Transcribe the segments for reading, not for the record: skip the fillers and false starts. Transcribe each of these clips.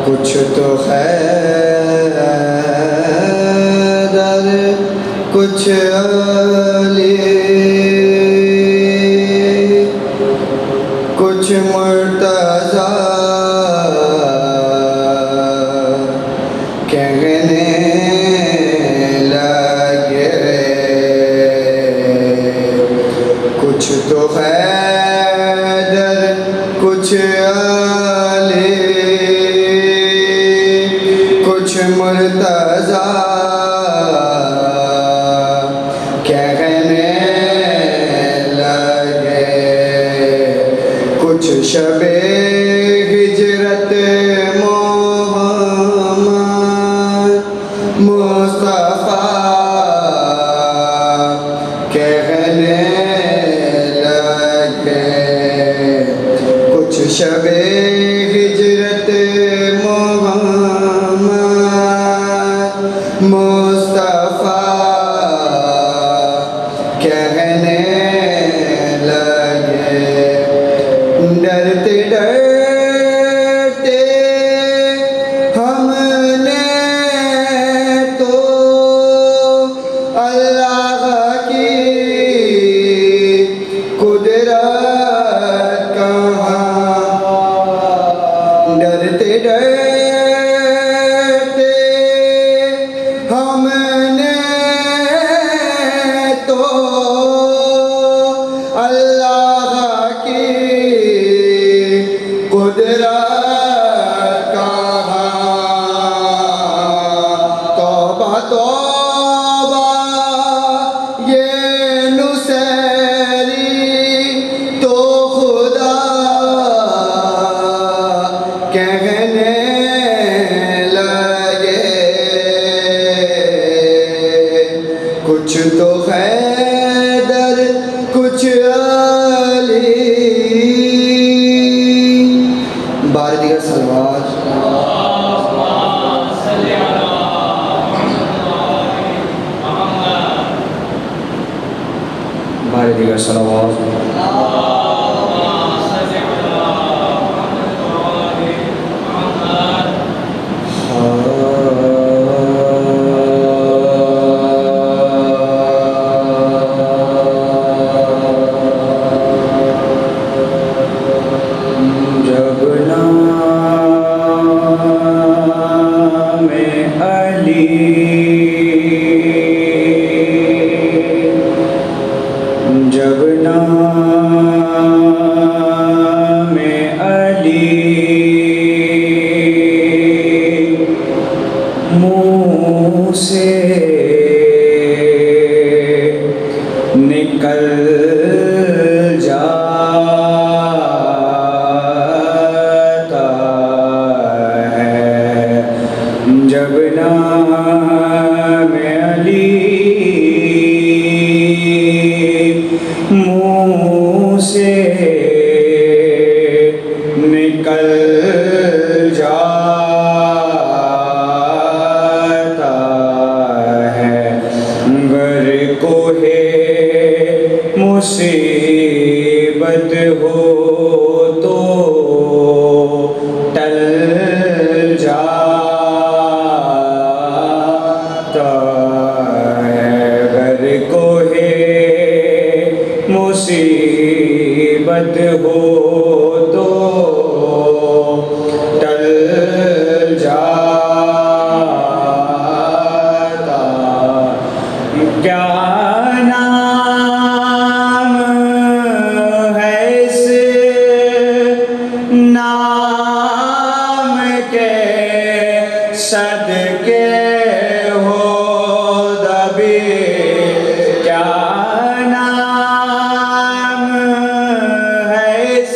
کچھ تو حیدر کچھ علی کچھ مرتضیٰ کہنے لگے کچھ تو حیدر کچھ علی کچھ مرتضیٰ کہنے لگے کچھ شب ہجرت محمد مصطفیٰ کہنے لگے کچھ شب ہجرت مصطفیٰ کہنے لگے ڈرتے ڈرتے ہم نے تو اللہ کی قدرت کہاں ڈرتے ڈرتے ہم نے تو اللہ کی قدرت کہاں توبہ توبہ یہ نصیری تو خدا کہنے کچھ تو حیدر کچھ علی بار دیگر صلوات بار دیگر صلوات جب نام علی منہ سے نکل جاتا ہے جب نام علی منہ سے نکل جاتا ہے گر کوہ مصیبت ہو تو ٹل جاتا ہے گر کوہ مصیبت ہو تو ٹل جاتا کیا نام ہے اس نام کے صدقے ہو دبی کیا نام ہے اس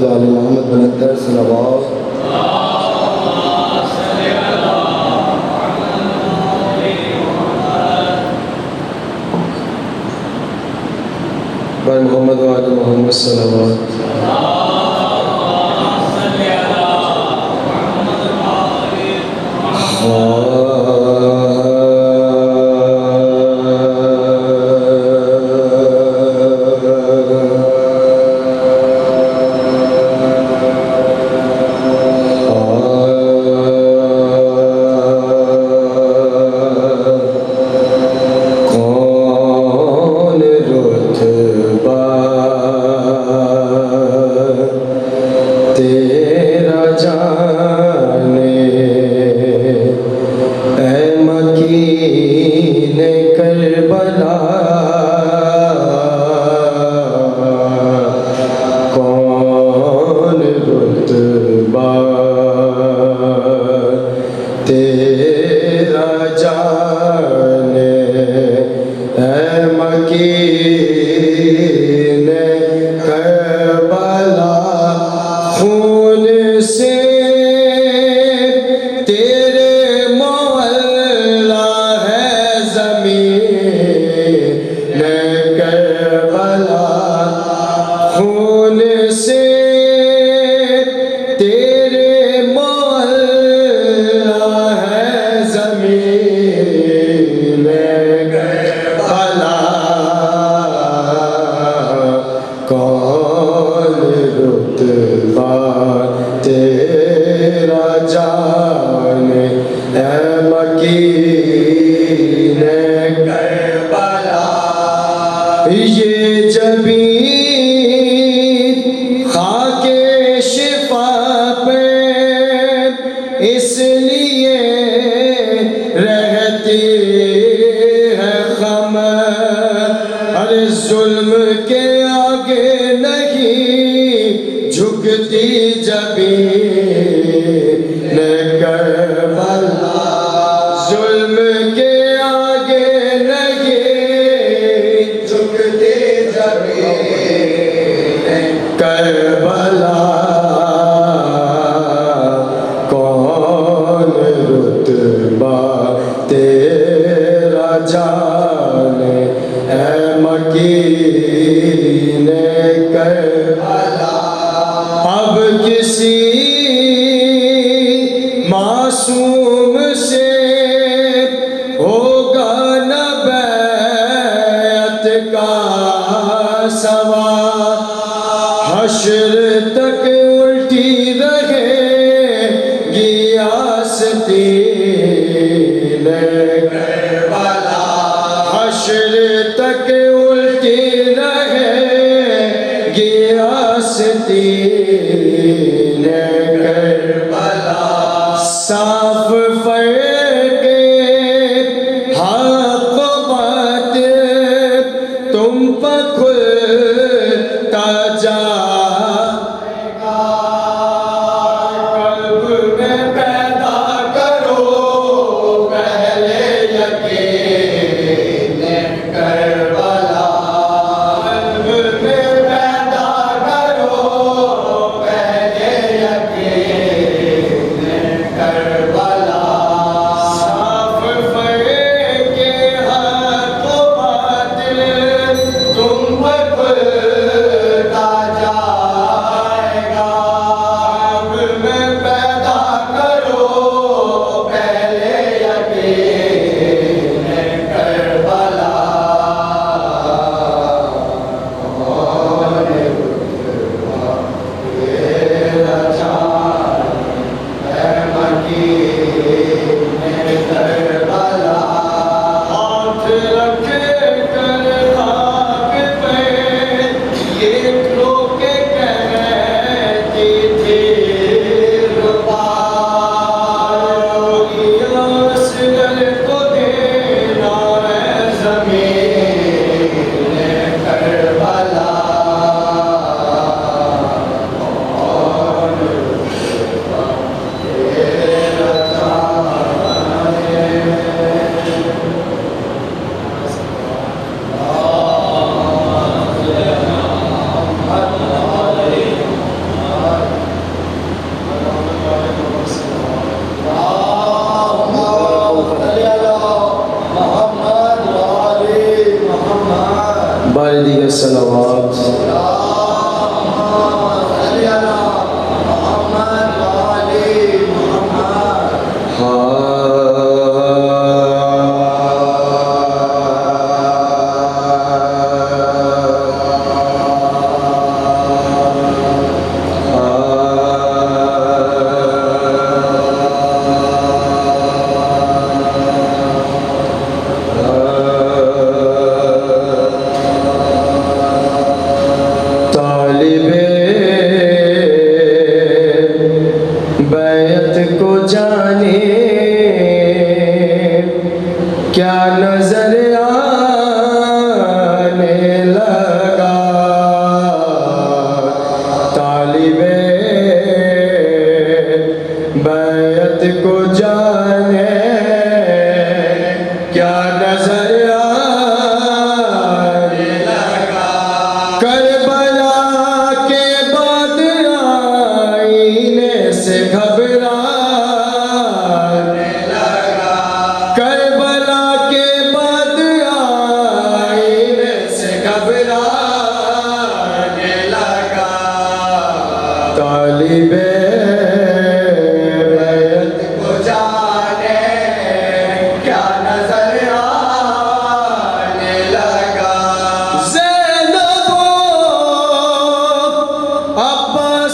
محمد و آل محمد بلندتر صلوات. بر محمد و آل محمد صلوات.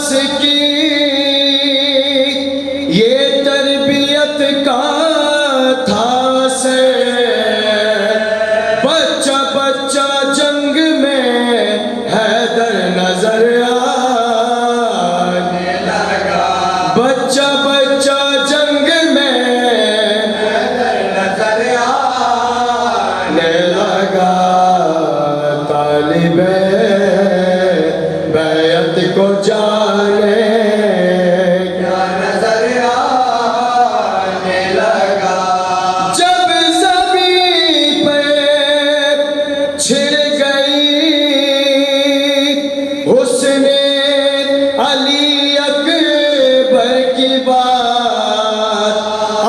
عباس کی یہ تربیت کا تھا اثر، بچہ بچہ جنگ میں حیدر نظر آنے لگا، بچہ بچہ جنگ میں حیدر نظر آنے لگا، طالب بیعت کو جانے کیا نظر آنے لگا، جب زمین پہ چھڑ گئی حسن علی اکبر کی بات،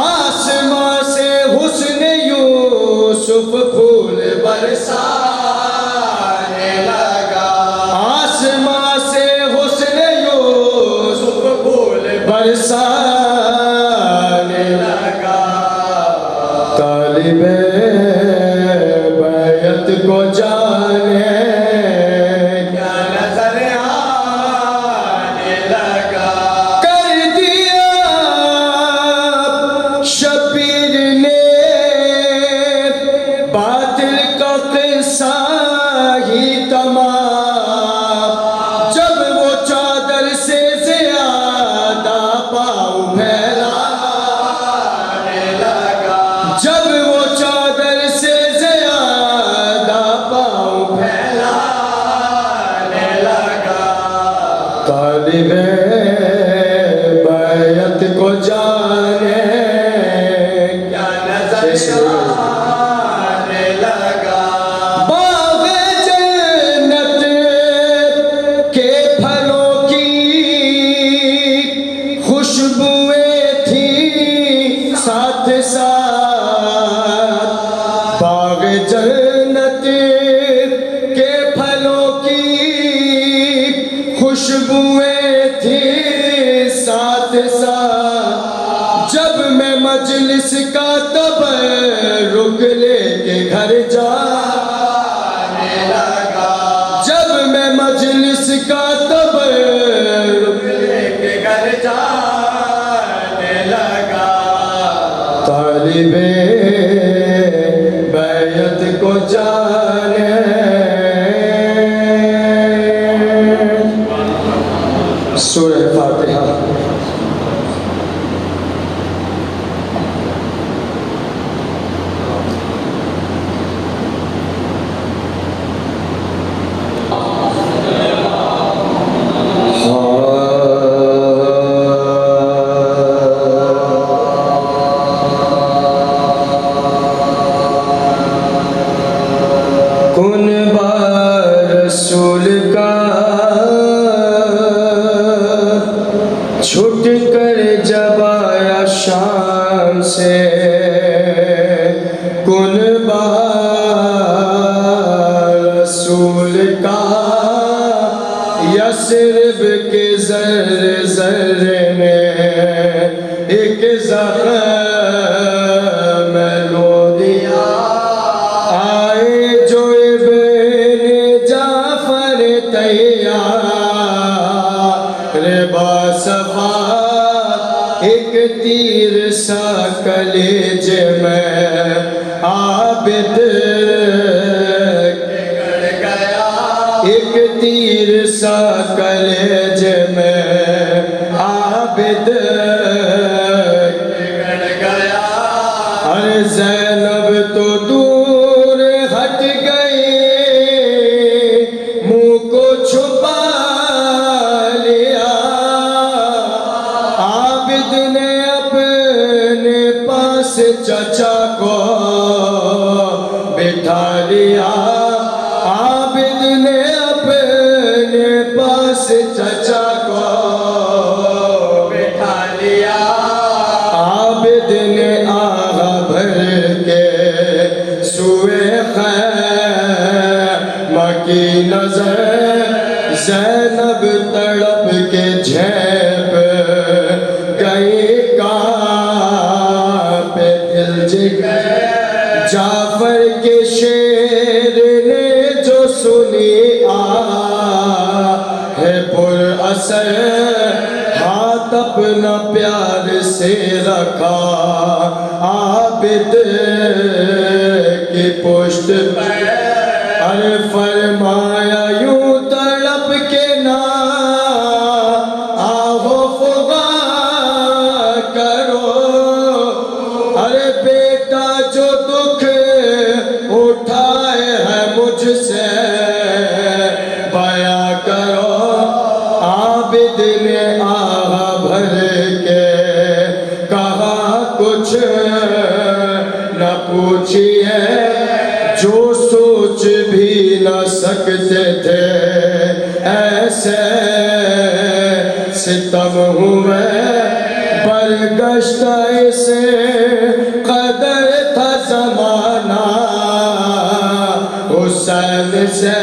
آسمان سے حسن یوسف پھول برسانے لگا، آسمان سے حسن یوسف پھول برسانے لگا، طالب بیعت کو جانے کیا نظر آنے لگا، کر دیا شبیر نے باطل کا قصہ ہی تمام، جب وہ چادر سے زیادہ پاؤں پھیلانے لگا، جب وہ چادر سے زیادہ پاؤں پھیلانے لگا، طالب بیعت کو جانے کیا نظر آنے لگا، باغ جنت کے پھلوں کی خوشبوئیں تھیں ساتھ ساتھ، باغ جنت کے پھلوں کی خوشبوئیں تھیں ساتھ ساتھ، جب میں مجلس کا تبرک لے کے گھر جانے لگا، جب میں مجلس کا تبرک لے کے گھر جانے لگا، طالب بیعت کو جانے سورہ فاتحہ۔ کن بار رسول کا چھٹ کر جب آیا شام سے، کن بار رسول کا یثرب کے ذرے ذرے نے ایک زخم لو دیا، آئے جو ابن جعفر تیار باصفا، ایک تیر سا کلیج میں عابد گڑ گیا، ایک تیر سا کلیج میں عابد گڑ گیا، ارے زینب تو دور ہٹ گئی، منہ کو چھپا لیا، عابد نے اپنے پاس چچا کو بٹھا لیا، عابد نے اپنے پاس چچا کو بٹھا لیا، عابد نے آغا بھر کے سوئے خیمہ کی نظر، زینب تڑپ کے جھیپ گئی، کانپے دل جگر، جعفر کے شیر نے جو سنی ہے پر اثر ہاتھ اپنا پیار سے رکھا عابد کی پشت پہ ارے فرمایا یوں تڑپ کے نہ آہو فغا کرو ارے بیٹا جو دکھ اٹھائے ہے مجھ سے بیاں کرو عابد نے آہ بھر کے کہا کچھ نہ پوچھئے جو سوچ بھی نہ سکتے تھے ایسے ستم ہوئے برگشتہ اسے قدر تھا زمانہ حسین سے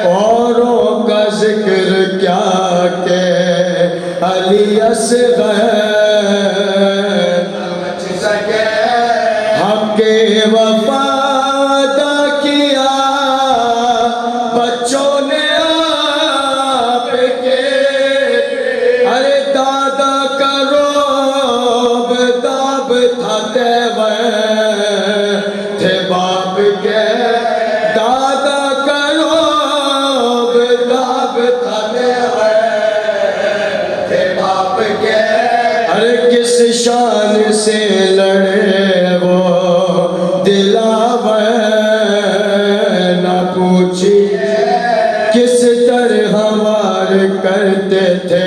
اوروں کا ذکر کیا کہ علی اصغر حق وفا ادا کیا بچوں نے آپ کے ارے دادا کا روب داب تھا تھے باپ کے دادا کا روب داب تھا تھے باپ کے ارے کس شان سے لڑے وہ دلاور نہ پوچھئے کس طرح وار کرتے تھے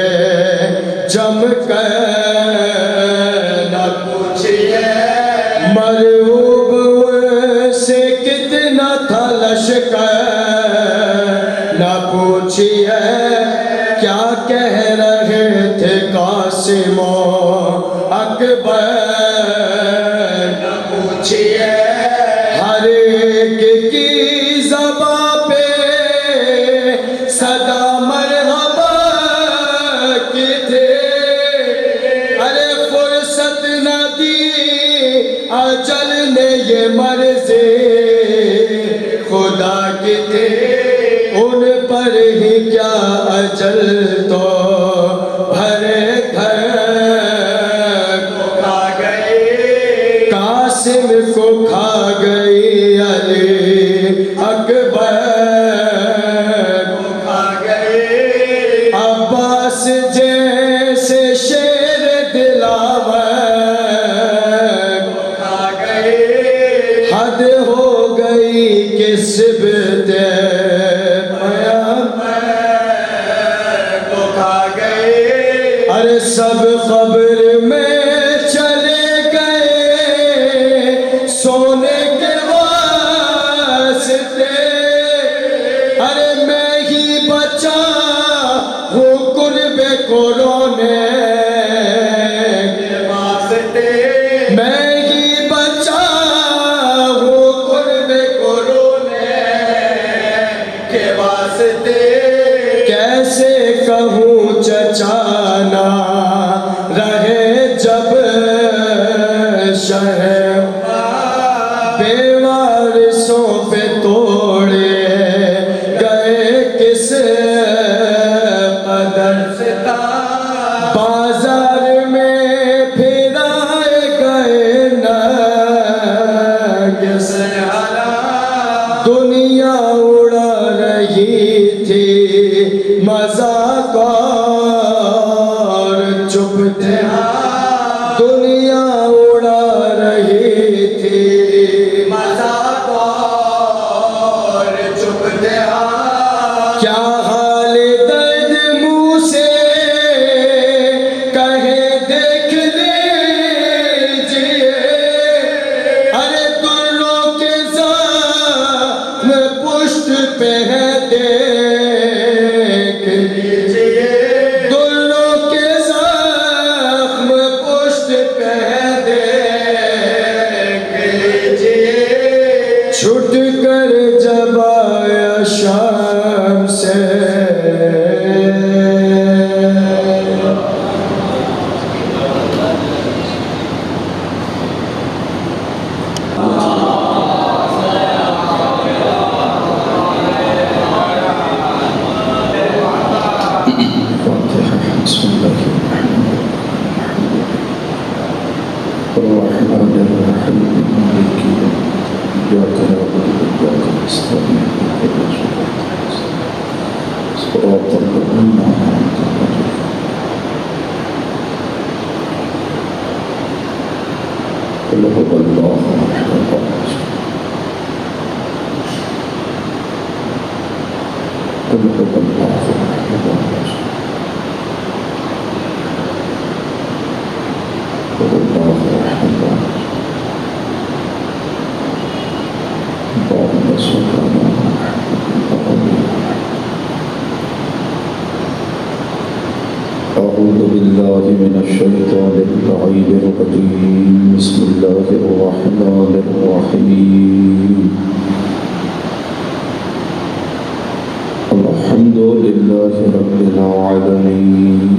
جم کر نہ پوچھئے مرعوب سے کتنا تھا لشکر نہ پوچھئے کیا کہہ رہے تھے قاسم و اکبر نہ پوچھئے ہر ایک کی زباں پہ صدا مرحبا کی تھے ارے فرصت نہ دی اجل نے یہ مرضی خدا کی تھی ان پر ہی کیا اجل تو بھرے گھر کو کھا گئی قاسم کو کھا گئی علی اکبر کو کھا گئی عباس جیسے شیر دلاور کو کھا گئی حد ہو گئی کہ سبت ارے سب قبر میں چلے گئے سونے کے واسطے ارے میں ہی بچا ہوں قرب کو رونے کے واسطے میں ہی بچا ہوں قرب کو رونے کے واسطے کیسے کہوں چچا نہ رہے جب شہ بے وارثوں پہ توڑے گئے کس قدر سے بازار میں پھرائے گئے نرگس دنیا اڑا رہی تھی مذاق اور چپ تھے دنیا اڑا رہی تھی مذاق اور چپ تھے کیا حال درد منہ سے کہے دیکھ لیجئے ارے دلوں کے زخم پشت پہ ہے دیکھ لیجئے الرحمن الرحيم مالك يوم الدين إياك نعبد وإياك نستعين اهدنا الصراط الذين أنعمت عليهم قل هو الله أحد قل هو الله أحد قل الله أحد اللهم صل على محمد. أعوذ بالله من الشيطان اللعين الرجيم. بسم الله الرحمن الرحيم. الحمد لله رب العالمين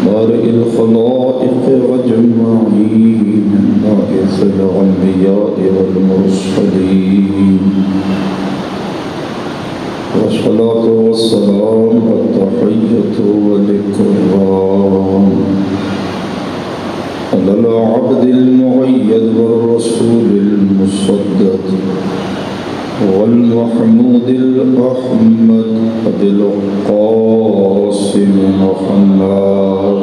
بارئ الخلائق أجمعين باعث الأنبياء والمرسلين والصلاة والسلام والتحية والإكرام على العبد المؤيد والرسول المصدق والمحمود الأحمد أبي القاسم محمد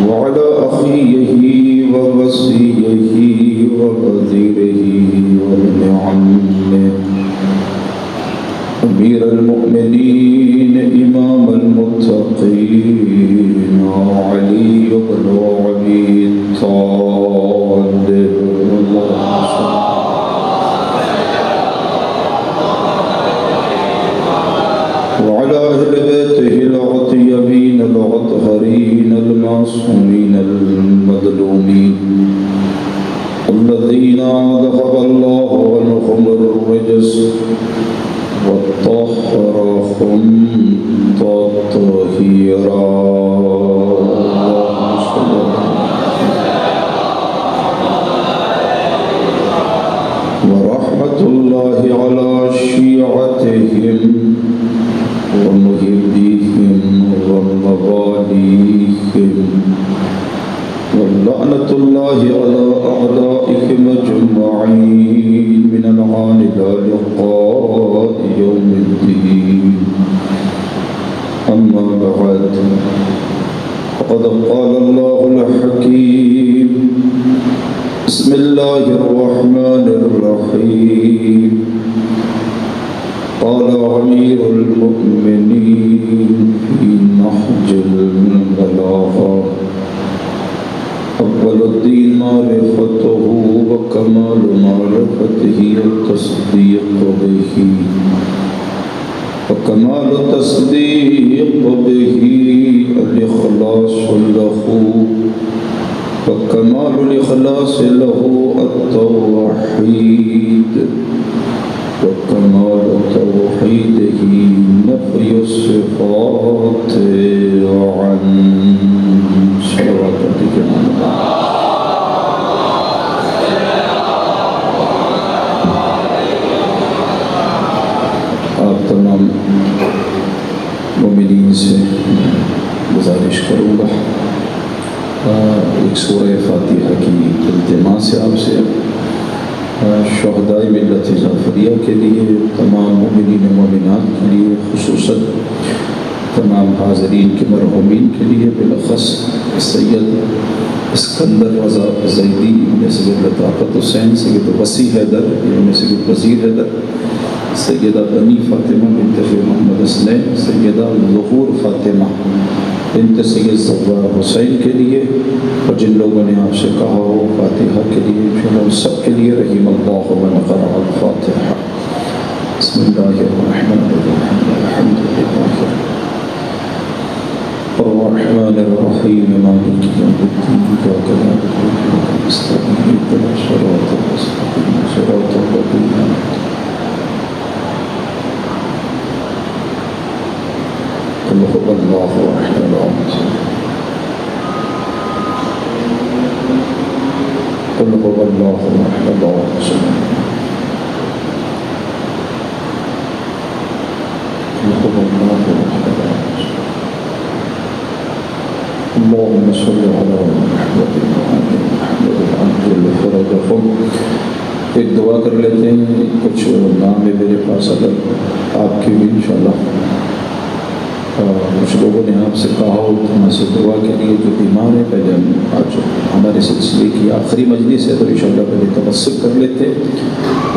وعلى أخيه ووصيه ووزيره وابن عمه أمير المؤمنين إمام المتقين علي بن أبي طالب وعلى أهل بيته الأطيبين الأطهرين المعصومين المظلومين الذين ذهب الله عنهم الرجس وطهرهم تطهيرا. ورحمة الله على شيعتهم ومحبيهم ومواليهم ولعنة الله على أعدائهم أجمعين من الآن إلى لقاء يوم الدين. أما بعد فقد قال الله الحكيم بسم الله الرحمن الرحيم. قال أمير المؤمنين في نهج البلاغة أول الدين معرفته وكمال معرفته التصديق به وكمال التصديق به الإخلاص له وكمال الإخلاص له التوحيد وكمال توحيده نفي الصفات عن صراطك. آپ تمام مومنین سے گزارش کروں گا ایک سورہ فاتحہ کی التماس سے آپ سے شہدائے ملت جعفریہ کے لیے تمام مومنین و مومنات کے لیے خصوصاً تمام حاضرین کے مرحومین کے لیے بالاخص سید اسکندر رضا زیدی ابن سید لطافت حسین سید وسیع حیدر ابن سید وزیر حیدر سیدہ بنی فاطمہ بنت محمد حسنین سیدہ ظہور فاطمہ بنت سید زہرا حسین کے لیے اور جن لوگوں نے آپ سے کہا ہو فاتحہ کے لیے ان سب کے لیے رحم اللہ من قرأ الفاتحہ. بسم اللہ الرحمن الرحیم. الحمد للہ الرحمن الرحیم مالک یوم الدین إیاک نعبد وإیاک نستعین اهدنا الصراط المستقیم صراط الذین أنعمت قل هو الله أحد قل هو الله أحد الله الصمد قل هو الله أحد اللهم صل على محمد وعجل فرجهم. ایک دعا کر لیتے ہیں. کچھ نام ہے میرے پاس، اگر آپ کی بھی انشاءاللہ کچھ لوگوں نے آپ سے کہا ہو تو سے دعا کے لیے جو بیمار ہے. پہلے ہم آج ہمارے سلسلے کی آخری مجلس ہے تو انشاءاللہ پہلے تبسل کر لیتے.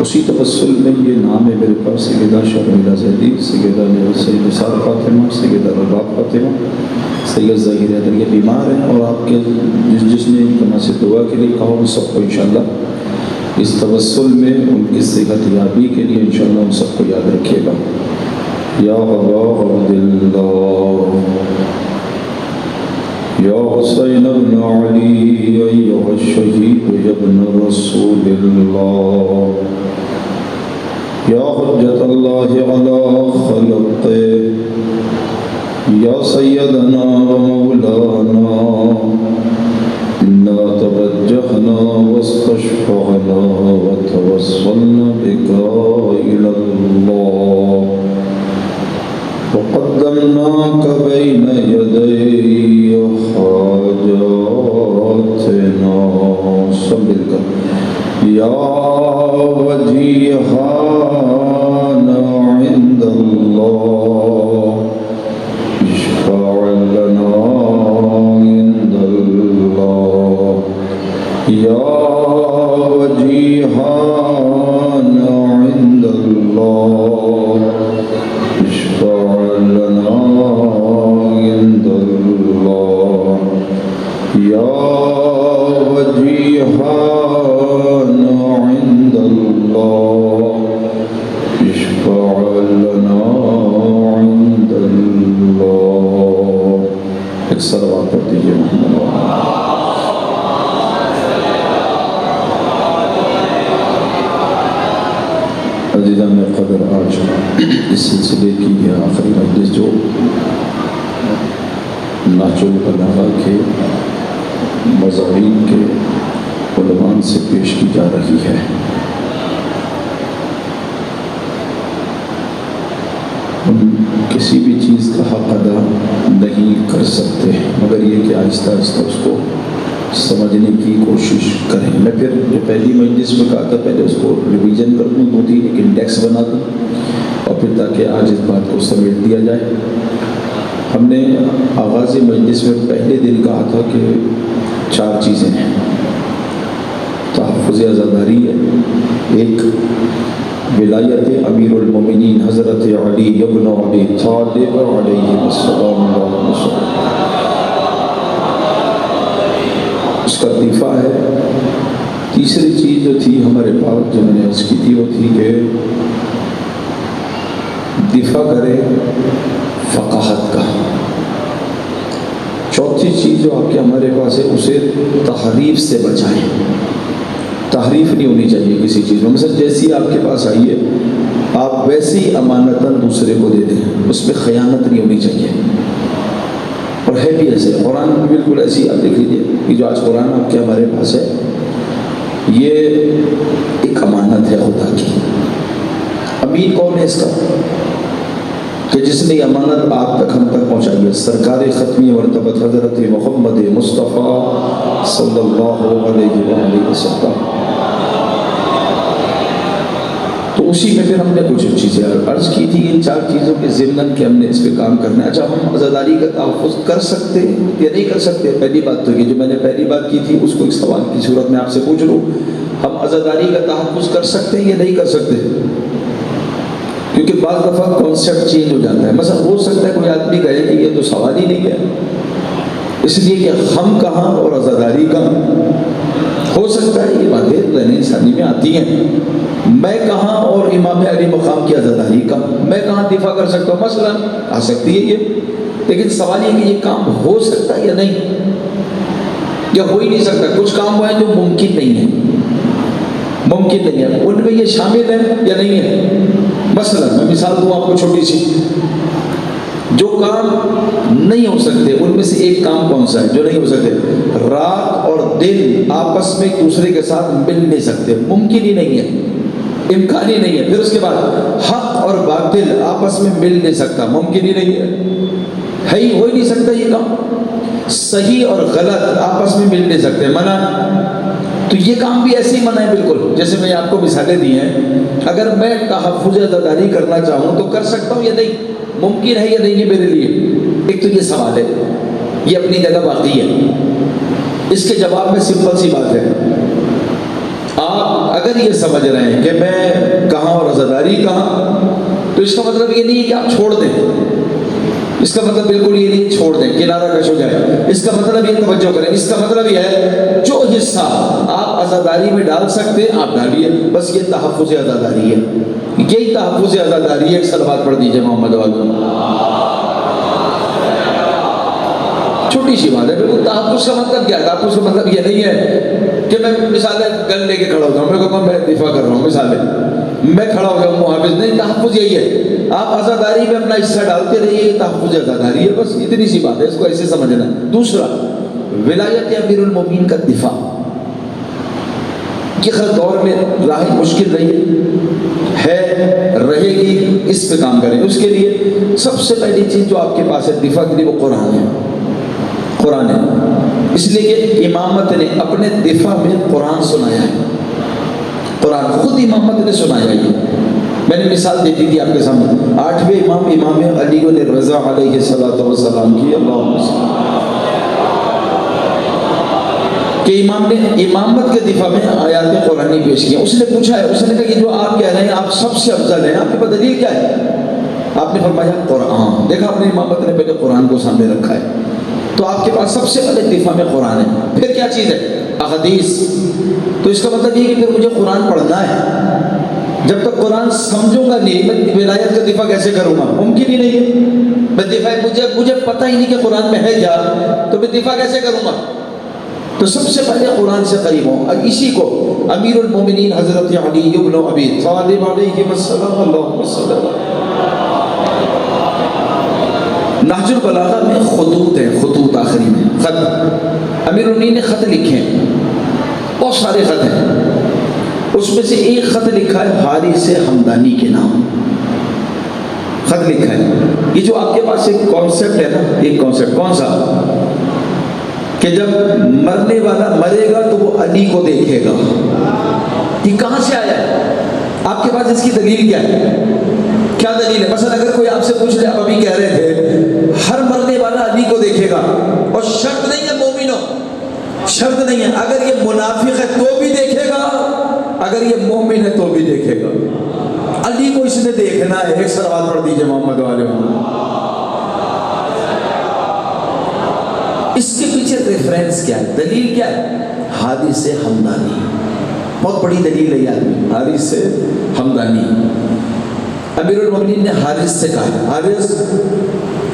اسی تبسل میں یہ نام ہے میرے پاس: سیدہ شرمیلہ زیدی، سیدہ سید نثار فاطمہ، سیدہ رباب فاطمہ، سید ظہیر حیدر. یہ بیمار ہیں اور آپ کے جس نے تمہارے سے دعا کے لیے کہا ان سب کو انشاءاللہ اس تبسل میں ان کی صحت یابی کے لیے انشاءاللہ ان سب کو یاد رکھیے گا. یا ابا عبد اللہ یا حسین بن علی ایھا الشہید یا ابن رسول اللہ یا حجۃ اللہ علی خلقہ یا سیدنا و مولانا انا توجہنا واستشفعنا وتوسلنا بک الی اللہ وقدمناك بين يدي حاجاتنا. صبرك يا وجيهنا عند الله اشفع لنا عند الله يا وجيهنا عند الله اشفع لنا عند الله يا وجيهنا عند الله اشفع لنا عند الله. ایک صلوات پڑھ دیجیے محمد. عزیزان قدر، آج اس سلسلے کی یہ آخری مجلس جو نہج البلاغہ کے مضامین کے عنوان سے پیش کی جا رہی ہے. ہم کسی بھی چیز کا حق ادا نہیں کر سکتے مگر یہ کہ آہستہ آہستہ اس کو سمجھنے کی کوشش کریں. میں پھر جو پہلی مجلس میں کہا تھا پہلے اس کو ریویژن کر دوں، 2-3 ایک انڈیکس بنا دوں اور پھر تاکہ آج اس بات کو سمیٹ دیا جائے. ہم نے آغاز مجلس میں پہلے دن کہا تھا کہ 4 چیزیں ہیں. تحفظ عزاداری ہے، ایک ولایت امیر المومنین حضرت علی ابن ابی طالب علیہ السلام، اس کا دفاع ہے. تیسری چیز جو تھی ہمارے پاس جو میں نے عرض کی تھی وہ تھی کہ دفاع کرے فقاہت کا. چوتھی چیز جو آپ کے ہمارے پاس ہے اسے تحریف سے بچائیں. تحریف نہیں ہونی چاہیے کسی چیز میں. مثلا جیسی آپ کے پاس آئی ہے آپ ویسی امانتاً دوسرے کو دے دیں، اس میں خیانت نہیں ہونی چاہیے. اور ہے بھی ایسے، قرآن بھی بالکل ایسی آپ دیکھ لیجیے کہ جو آج قرآن آپ کے ہمارے پاس ہے یہ ایک امانت ہے خدا کی. امین کون ہے اس کا؟ کہ جس نے امانت آپ تک ہم تک پہنچائی ہے. سرکار ختمی مرتبت حضرت محمد مصطفیٰ صلی اللہ علیہ وآلہ وسلم. تو اسی میں پھر ہم نے کچھ چیزیں عرض کی تھی ان 4 چیزوں کے ضمن کہ ہم نے اس پہ کام کرنا ہے. اچھا، ہم عزاداری کا تحفظ کر سکتے یا نہیں کر سکتے؟ پہلی بات تو یہ جو میں نے پہلی بات کی تھی اس کو ایک سوال کی صورت میں آپ سے پوچھ لوں، ہم عزاداری کا تحفظ کر سکتے ہیں یا نہیں کر سکتے؟ کیونکہ بعض دفعہ کانسیپٹ چینج ہو جاتا ہے. مثلا ہو سکتا ہے کوئی آدمی کہے کہ یہ تو سوال ہی نہیں ہے، اس لیے کہ ہم کہاں اور عزاداری کہاں. ہو سکتا ہے یہ باتیں ذہن انسانی میں آتی ہیں. میں کہاں اور امام علی مقام کی عزاداری کہاں، میں کہاں دفاع کر سکتا ہوں؟ مثلا آ سکتی ہے یہ، لیکن سوال یہ کہ یہ کام ہو سکتا ہے یا نہیں، یا ہو ہی نہیں سکتا. کچھ کام وہ ہیں جو ممکن نہیں ہے، ممکن نہیں ہے، ان میں یہ شامل ہے یا نہیں ہے. مثلا میں مثال دوں آپ کو چھوٹی سی، جو کام نہیں ہو سکتے ان میں سے ایک کام کون سا ہے جو نہیں ہو سکتے؟ رات اور دن آپس میں ایک دوسرے کے ساتھ مل نہیں سکتے، ممکن ہی نہیں ہے، امکان ہی نہیں ہے. پھر اس کے بعد حق اور باطل آپس میں مل نہیں سکتا، ممکن ہی نہیں ہے، ہو ہی نہیں سکتا یہ کام. صحیح اور غلط آپس میں مل نہیں سکتے، منع. تو یہ کام بھی ایسے ہی منع ہے بالکل. جیسے میں آپ کو مثالیں دی ہیں، اگر میں تحفظ عزاداری کرنا چاہوں تو کر سکتا ہوں یا نہیں، ممکن ہے یا نہیں ہے میرے لیے. ایک تو یہ سوال ہے، یہ اپنی جگہ باقی ہے. اس کے جواب میں سمپل سی بات ہے. آپ اگر یہ سمجھ رہے ہیں کہ میں کہاں اور عزاداری کہاں، تو اس کا مطلب یہ نہیں ہے کہ آپ چھوڑ دیں. اس کا مطلب بالکل یہ نہیں چھوڑ دیں، کنارہ کش ہو جائے. اس کا مطلب یہ توجہ کریں، اس کا مطلب یہ ہے جو حصہ آپ عزاداری میں ڈال سکتے ہیں آپ ڈالیے. بس یہ تحفظ عزاداری ہے، یہی تحفظ عزاداری ہے. ایک صلوات پڑھ دیجیے محمد والے. چھوٹی سی بات ہے بالکل. تحفظ کا مطلب کیا ہے؟ تحفظ کا مطلب یہ نہیں ہے کہ میں مثال گن لے کے کھڑا ہو جاؤں، میں کہوں میں دفاع کر رہا ہوں، مثال میں کھڑا ہو جاؤں محافظ. نہیں، تحفظ یہی ہے، آپ عزاداری میں اپنا حصہ ڈالتے رہیے. یہ تحفظ عزاداری ہے، بس اتنی سی بات ہے، اس کو ایسے سمجھنا ہے. دوسرا، ولایت امیر المومنین کا دفاع. یہ ہر دور میں راہ مشکل رہی ہے، رہے گی. اس پہ کام کریں. اس کے لیے سب سے پہلی چیز جو آپ کے پاس ہے دفاع کے لیے، وہ قرآن ہے. قرآن ہے. اس لیے کہ امامت نے اپنے دفاع میں قرآن سنایا ہے. قرآن خود امامت نے سنایا ہے. میں نے مثال دے دی تھی آپ کے سامنے. 8ویں امام علی رضا علیہ السلام کی کہ امام نے امامت کے دفاع میں آیات قرآنی پیش کیا. اس نے پوچھا ہے، اس نے کہا کہ جو آپ کہہ رہے ہیں آپ سب سے افضل ہیں، آپ کے پاس دلیل کیا ہے؟ آپ نے فرمایا قرآن. دیکھا آپ نے، امامت نے پہلے قرآن کو سامنے رکھا ہے. تو آپ کے پاس سب سے پہلے دفاع میں قرآن ہے. پھر کیا چیز ہے؟ احادیث. تو اس کا مطلب یہ ہے کہ پھر مجھے قرآن پڑھنا ہے. جب تک قرآن سمجھوں گا نہیں، میں ولایت کا دفاع کیسے کروں گا؟ ممکن ہی نہیں ہے. میں دفاع مجھے پتہ ہی نہیں کہ قرآن میں ہے کیا، تو میں دفاع کیسے کروں گا؟ تو سب سے پہلے قرآن سے قریب ہوں. اسی کو امیر المومنین حضرت علی بن ابی طالب علیہ السلام اللہم صلی اللہ. نہج البلاغہ میں خطوط ہیں، خطوط آخری میں خط. امیر المومنین نے خط لکھے ہیں، بہت سارے خط ہیں. اس میں سے ایک خط لکھا ہے حارث حمدانی کے نام. خط لکھا ہے. یہ جو آپ کے پاس ایک کانسیپٹ ہے نا، ایک کانسیپٹ کون سا؟ کہ جب مرنے والا مرے گا تو وہ علی کو دیکھے گا. یہ کہاں سے آیا ہے؟ آپ کے پاس اس کی دلیل کیا ہے؟ کیا دلیل ہے؟ مثلا اگر کوئی آپ سے پوچھ لے، آپ ابھی کہہ رہے تھے ہر مرنے والا علی کو دیکھے گا، اور شرط نہیں ہے مومن ہو، شرط نہیں ہے. اگر یہ منافق ہے تو بھی دیکھے گا، اگر یہ مومن ہے تو بھی دیکھے گا. علی کو اس نے دیکھنا ہے. ایک صلوات پڑھ دیجیے محمد والے. اس کے پیچھے ریفرنس کیا ہے؟ دلیل کیا ہے؟ حارث حمدانی. بہت بڑی دلیل ہے یہ آدمی، حارث حمدانی. امیر المومنین نے حارث سے کہا، حارث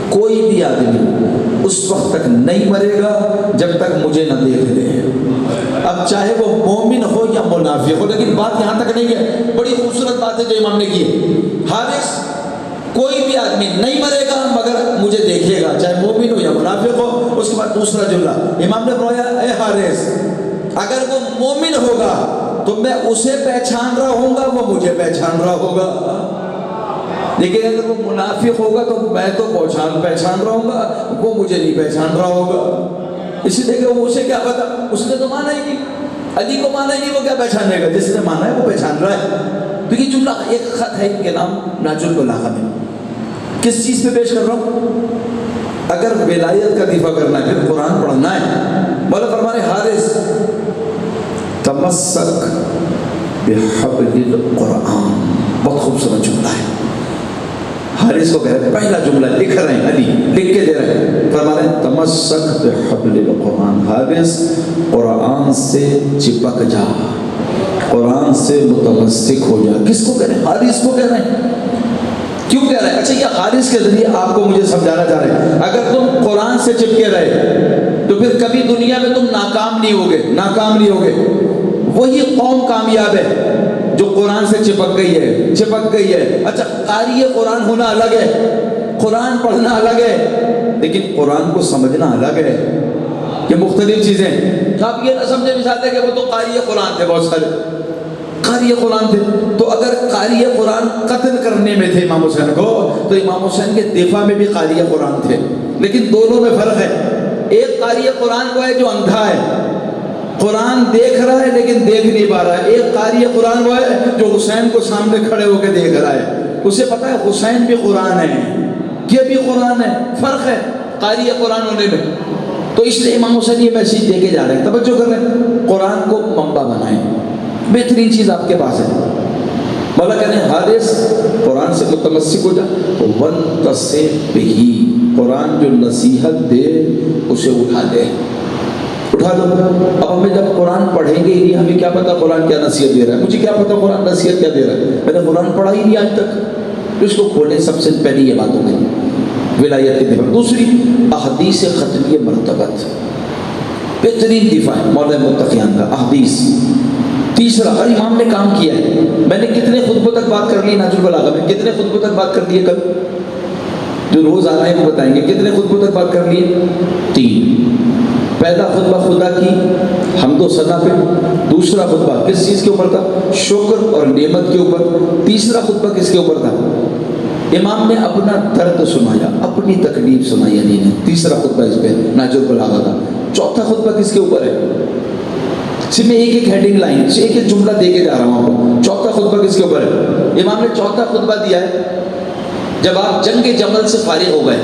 کوئی بھی آدمی اس وقت تک نہیں مرے گا جب تک مجھے نہ دیکھ لے. اب چاہے وہ مومن ہو یا منافق ہو، لیکن بات یہاں تک نہیں ہے. بڑی خوبصورت بات ہے جو امام نے کی ہے. حارث کوئی بھی آدمی نہیں مرے گا مگر مجھے دیکھے گا، چاہے مومن ہو یا منافق ہو. اس کے بعد دوسرا جملہ امام نے فرمایا، اے حارث اگر وہ مومن ہوگا تو میں اسے پہچان رہا ہوں گا، وہ مجھے پہچان رہا ہوگا. لیکن اگر وہ منافق ہوگا تو میں تو پہچان رہا ہوں گا، وہ مجھے نہیں پہچان رہا ہوگا. اسی لیے کہ وہ اسے کیا پتا، اس نے تو مانا ہی نہیں، علی کو مانا ہی نہیں، وہ کیا پہچانے گا؟ جس نے مانا ہے وہ پہچان رہا ہے. تو یہ جملہ ایک خط ہے ان کے نام نہج البلاغہ میں. کس چیز پہ پیش کر رہا ہوں؟ اگر ولایت کا دفاع کرنا ہے پھر قرآن پڑھنا ہے. مولا فرمانے حارث تمسک بحبل القرآن. بہت خوبصورت جملہ ہے. حارث کو کہہ رہے ہیں، پہلا جملہ لکھ رہے ہیں، علی لکھ کے دے رہے ہیں. فرما رہے ہیں تمسک بحبل القرآن. حارث قرآن سے چپک جا، قرآن سے متمسک ہو جا. کس کو کہہ رہے ہیں؟ حارث کو کہہ رہے ہیں. کیوں کہہ رہے ہیں؟ اچھا یہ حارث کے ذریعے آپ کو مجھے سمجھانا چاہ رہے ہیں اگر تم قرآن سے چپکے رہے تو پھر کبھی دنیا میں تم ناکام نہیں ہوگے، ناکام نہیں ہوگے. وہی قوم کامیاب ہے جو قرآن سے چپک گئی ہے. اچھا قاری قرآن ہونا الگ ہے، قرآن پڑھنا الگ ہے، لیکن قرآن کو سمجھنا الگ ہے. یہ مختلف چیزیں. آپ یہ نہ سمجھے مثال ہے کہ وہ تو قاری قرآن تھے، بہت سارے قاری قرآن تھے. تو اگر قاری قرآن قتل کرنے میں تھے امام حسین کو، تو امام حسین کے دفاع میں بھی قاری قرآن تھے. لیکن دونوں میں فرق ہے. ایک قاری قرآن وہ ہے جو اندھا ہے، قرآن دیکھ رہا ہے لیکن دیکھ نہیں پا رہا ہے۔ ایک قاری قرآن وہ ہے جو حسین کو سامنے کھڑے ہو کے دیکھ رہا ہے، اسے پتا ہے حسین بھی قرآن ہے، یہ بھی قرآن ہے، فرق ہے قاری قرآن ہونے میں۔ تو اس لیے امام حسین یہ میسیج دے کے جا رہے ہیں، توجہ کر رہے ہیں، قرآن کو منبع بنائیں، بہترین چیز آپ کے پاس ہے۔ مولا کہنے حارث قرآن سے متمسک ہو جا، وانتصر بہ، قرآن جو نصیحت دے اسے اٹھا دے، اٹھا دو۔ اب ہمیں جب قرآن پڑھیں گے ہی نہیں، ہمیں کیا پتا قرآن کیا نصیحت دے رہا ہے، مجھے کیا پتا قرآن نصیحت کیا دے رہا ہے، میں نے قرآن پڑھا ہی نہیں آج تک۔ اس کو کھولیں، سب سے پہلی یہ بات ہو گئی ولایت کی دفاع۔ دوسری احادیث ختمیہ مرتبت، بہترین دفاع مولا متقیان کا احادیث۔ تیسرا، ہر امام نے کام کیا ہے، میں نے کتنے خطبوں تک بات کر لی نہج البلاغہ میں، کتنے خطبوں تک بات کر دی ہے، کل جو روز آ رہے ہیں وہ بتائیں گے کتنے خطبوں تک بات کر لیے، 3۔ پہلا خطبہ خدا کی حمد و ثنا پہ، دوسرا خطبہ کس چیز کے اوپر تھا، شکر اور نعمت کے اوپر، تیسرا خطبہ کس کے اوپر تھا، امام نے اپنا درد سنایا، اپنی تکلیف سنائی علی نے، تیسرا خطبہ اس پہ نہج البلاغہ کا۔ چوتھا خطبہ کس کے اوپر ہے، صرف میں ایک ہیڈنگ لائن، ایک جملہ دے کے جا رہا ہوں آپ کو۔ چوتھا خطبہ کس کے اوپر ہے، امام نے چوتھا خطبہ دیا ہے جب آپ جنگ جمل سے فارغ ہو گئے۔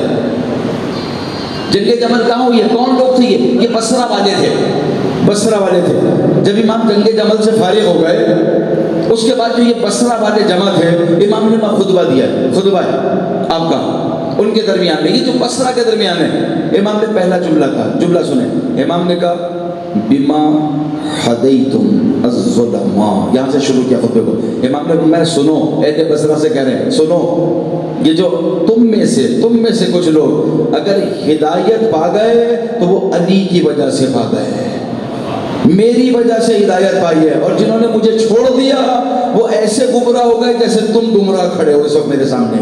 جنگ جمل کہاں ہوئی ہے، کون لوگ تھے، یہ بصرہ والے تھے، بصرہ والے تھے۔ جب امام جنگ جمل سے فارغ ہو گئے، اس کے بعد جو یہ بصرہ والے جمع تھے، امام نے خطبہ دیا، خطبہ ہے آپ کا ان کے درمیان میں، یہ جو بصرہ کے درمیان ہے، امام نے پہلا جملہ کہا، جملہ سنیں، امام نے کہا بما حدیتم الظلماء، یہاں سے شروع کیا خطبے کو۔ امام نے میں سنو، اہل بصرہ سے کہہ رہے ہیں سنو، یہ جو تم میں سے کچھ لوگ اگر ہدایت پا گئے تو وہ علی کی وجہ سے پا گئے، میری وجہ سے ہدایت پائی ہے، اور جنہوں نے مجھے چھوڑ دیا وہ ایسے گمراہ ہو گئے جیسے تم گمراہ کھڑے ہو اس وقت میرے سامنے،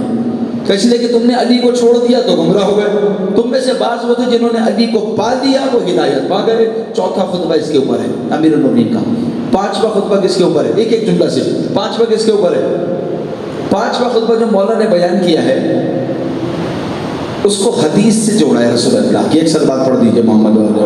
اس لیے کہ تم نے علی کو چھوڑ دیا تو گمراہ ہو گئے۔ تم میں سے بعض وہ تھے جنہوں نے علی کو پا دیا وہ ہدایت پا گئے۔ چوتھا خطبہ اس کے اوپر ہے امیر المومنین کا۔ پانچواں خطبہ کس کے اوپر ہے، ایک جملہ سے، پانچواں کس کے اوپر ہے، پانچواں خطبہ جو مولا نے بیان کیا ہے اس کو حدیث سے جوڑا ہے رسول اللہ کی۔ ایک سر بات پڑھ دیجئے محمد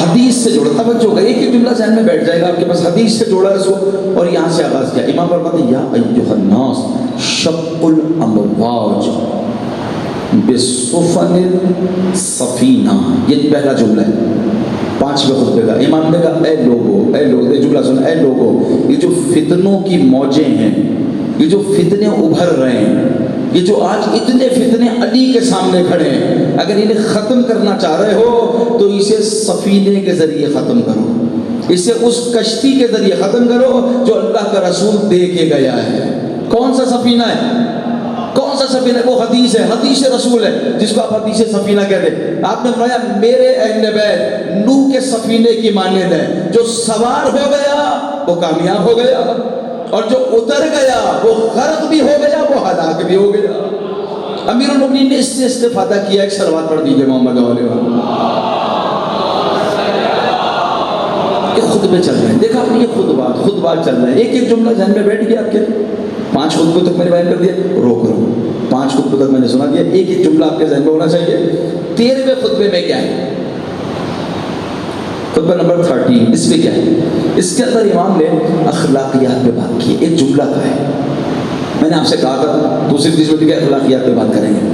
حدیث سے جوڑا، توجہ کا ایک جملہ ذہن میں بیٹھ جائے گا آپ کے پاس، حدیث سے جوڑا ہے اس کو، اور یہاں سے آغاز کیا۔ امام فرماتے ہیں یا ایھا الناس شق الامواج بسفن السفینہ، یہ پہلا جملہ ہے پانچویں خطبے کا۔ امام نے کہا اے لوگو، یہ جملہ سن، اے لوگو، یہ جو فتنوں کی موجیں ہیں، یہ جو فتنے ابھر رہے ہیں، یہ جو آج اتنے فتنے علی کے سامنے کھڑے ہیں، اگر انہیں ختم کرنا چاہ رہے ہو تو اسے سفینے کے ذریعے ختم کرو، اسے اس کشتی کے ذریعے ختم کرو جو اللہ کا رسول دے کے گیا ہے۔ کون سا سفینہ ہے، کون سا سفینہ ہے، وہ حدیث ہے، حدیث رسول ہے، جس کو آپ حدیث سفینہ کہتے ہیں۔ آپ نے فرمایا میرے اہل بیت نوح کے سفینے کی مانند ہے، جو سوار ہو گیا وہ کامیاب ہو گیا، اور جو اتر گیا وہ غرق بھی ہو گیا، وہ ہلاک بھی ہو گیا۔ امیر المومنین نے اس سے استفادہ کیا، ایک صلوات پڑھ دیجئے محمد علیہ وسلم۔ یہ خطبے چل رہے ہیں، دیکھا آپ نے، یہ خطبات چل رہے ہیں، ایک جملہ ذہن میں بیٹھ گیا آپ کے، 5 خطبوں تک میں نے بیان کر دیا، روک 5 خطبوں تک میں نے سنا دیا، ایک جملہ آپ کے ذہن میں ہونا چاہیے۔ 13ویں خطبے میں کیا ہے، خطبہ نمبر 13، اس میں کیا ہے، اس کے اندر امام نے اخلاقیات پہ بات کی، ایک جملہ کا ہے، میں نے آپ سے کہا تھا دوسری تیسری میں اخلاقیات پہ بات کریں گے۔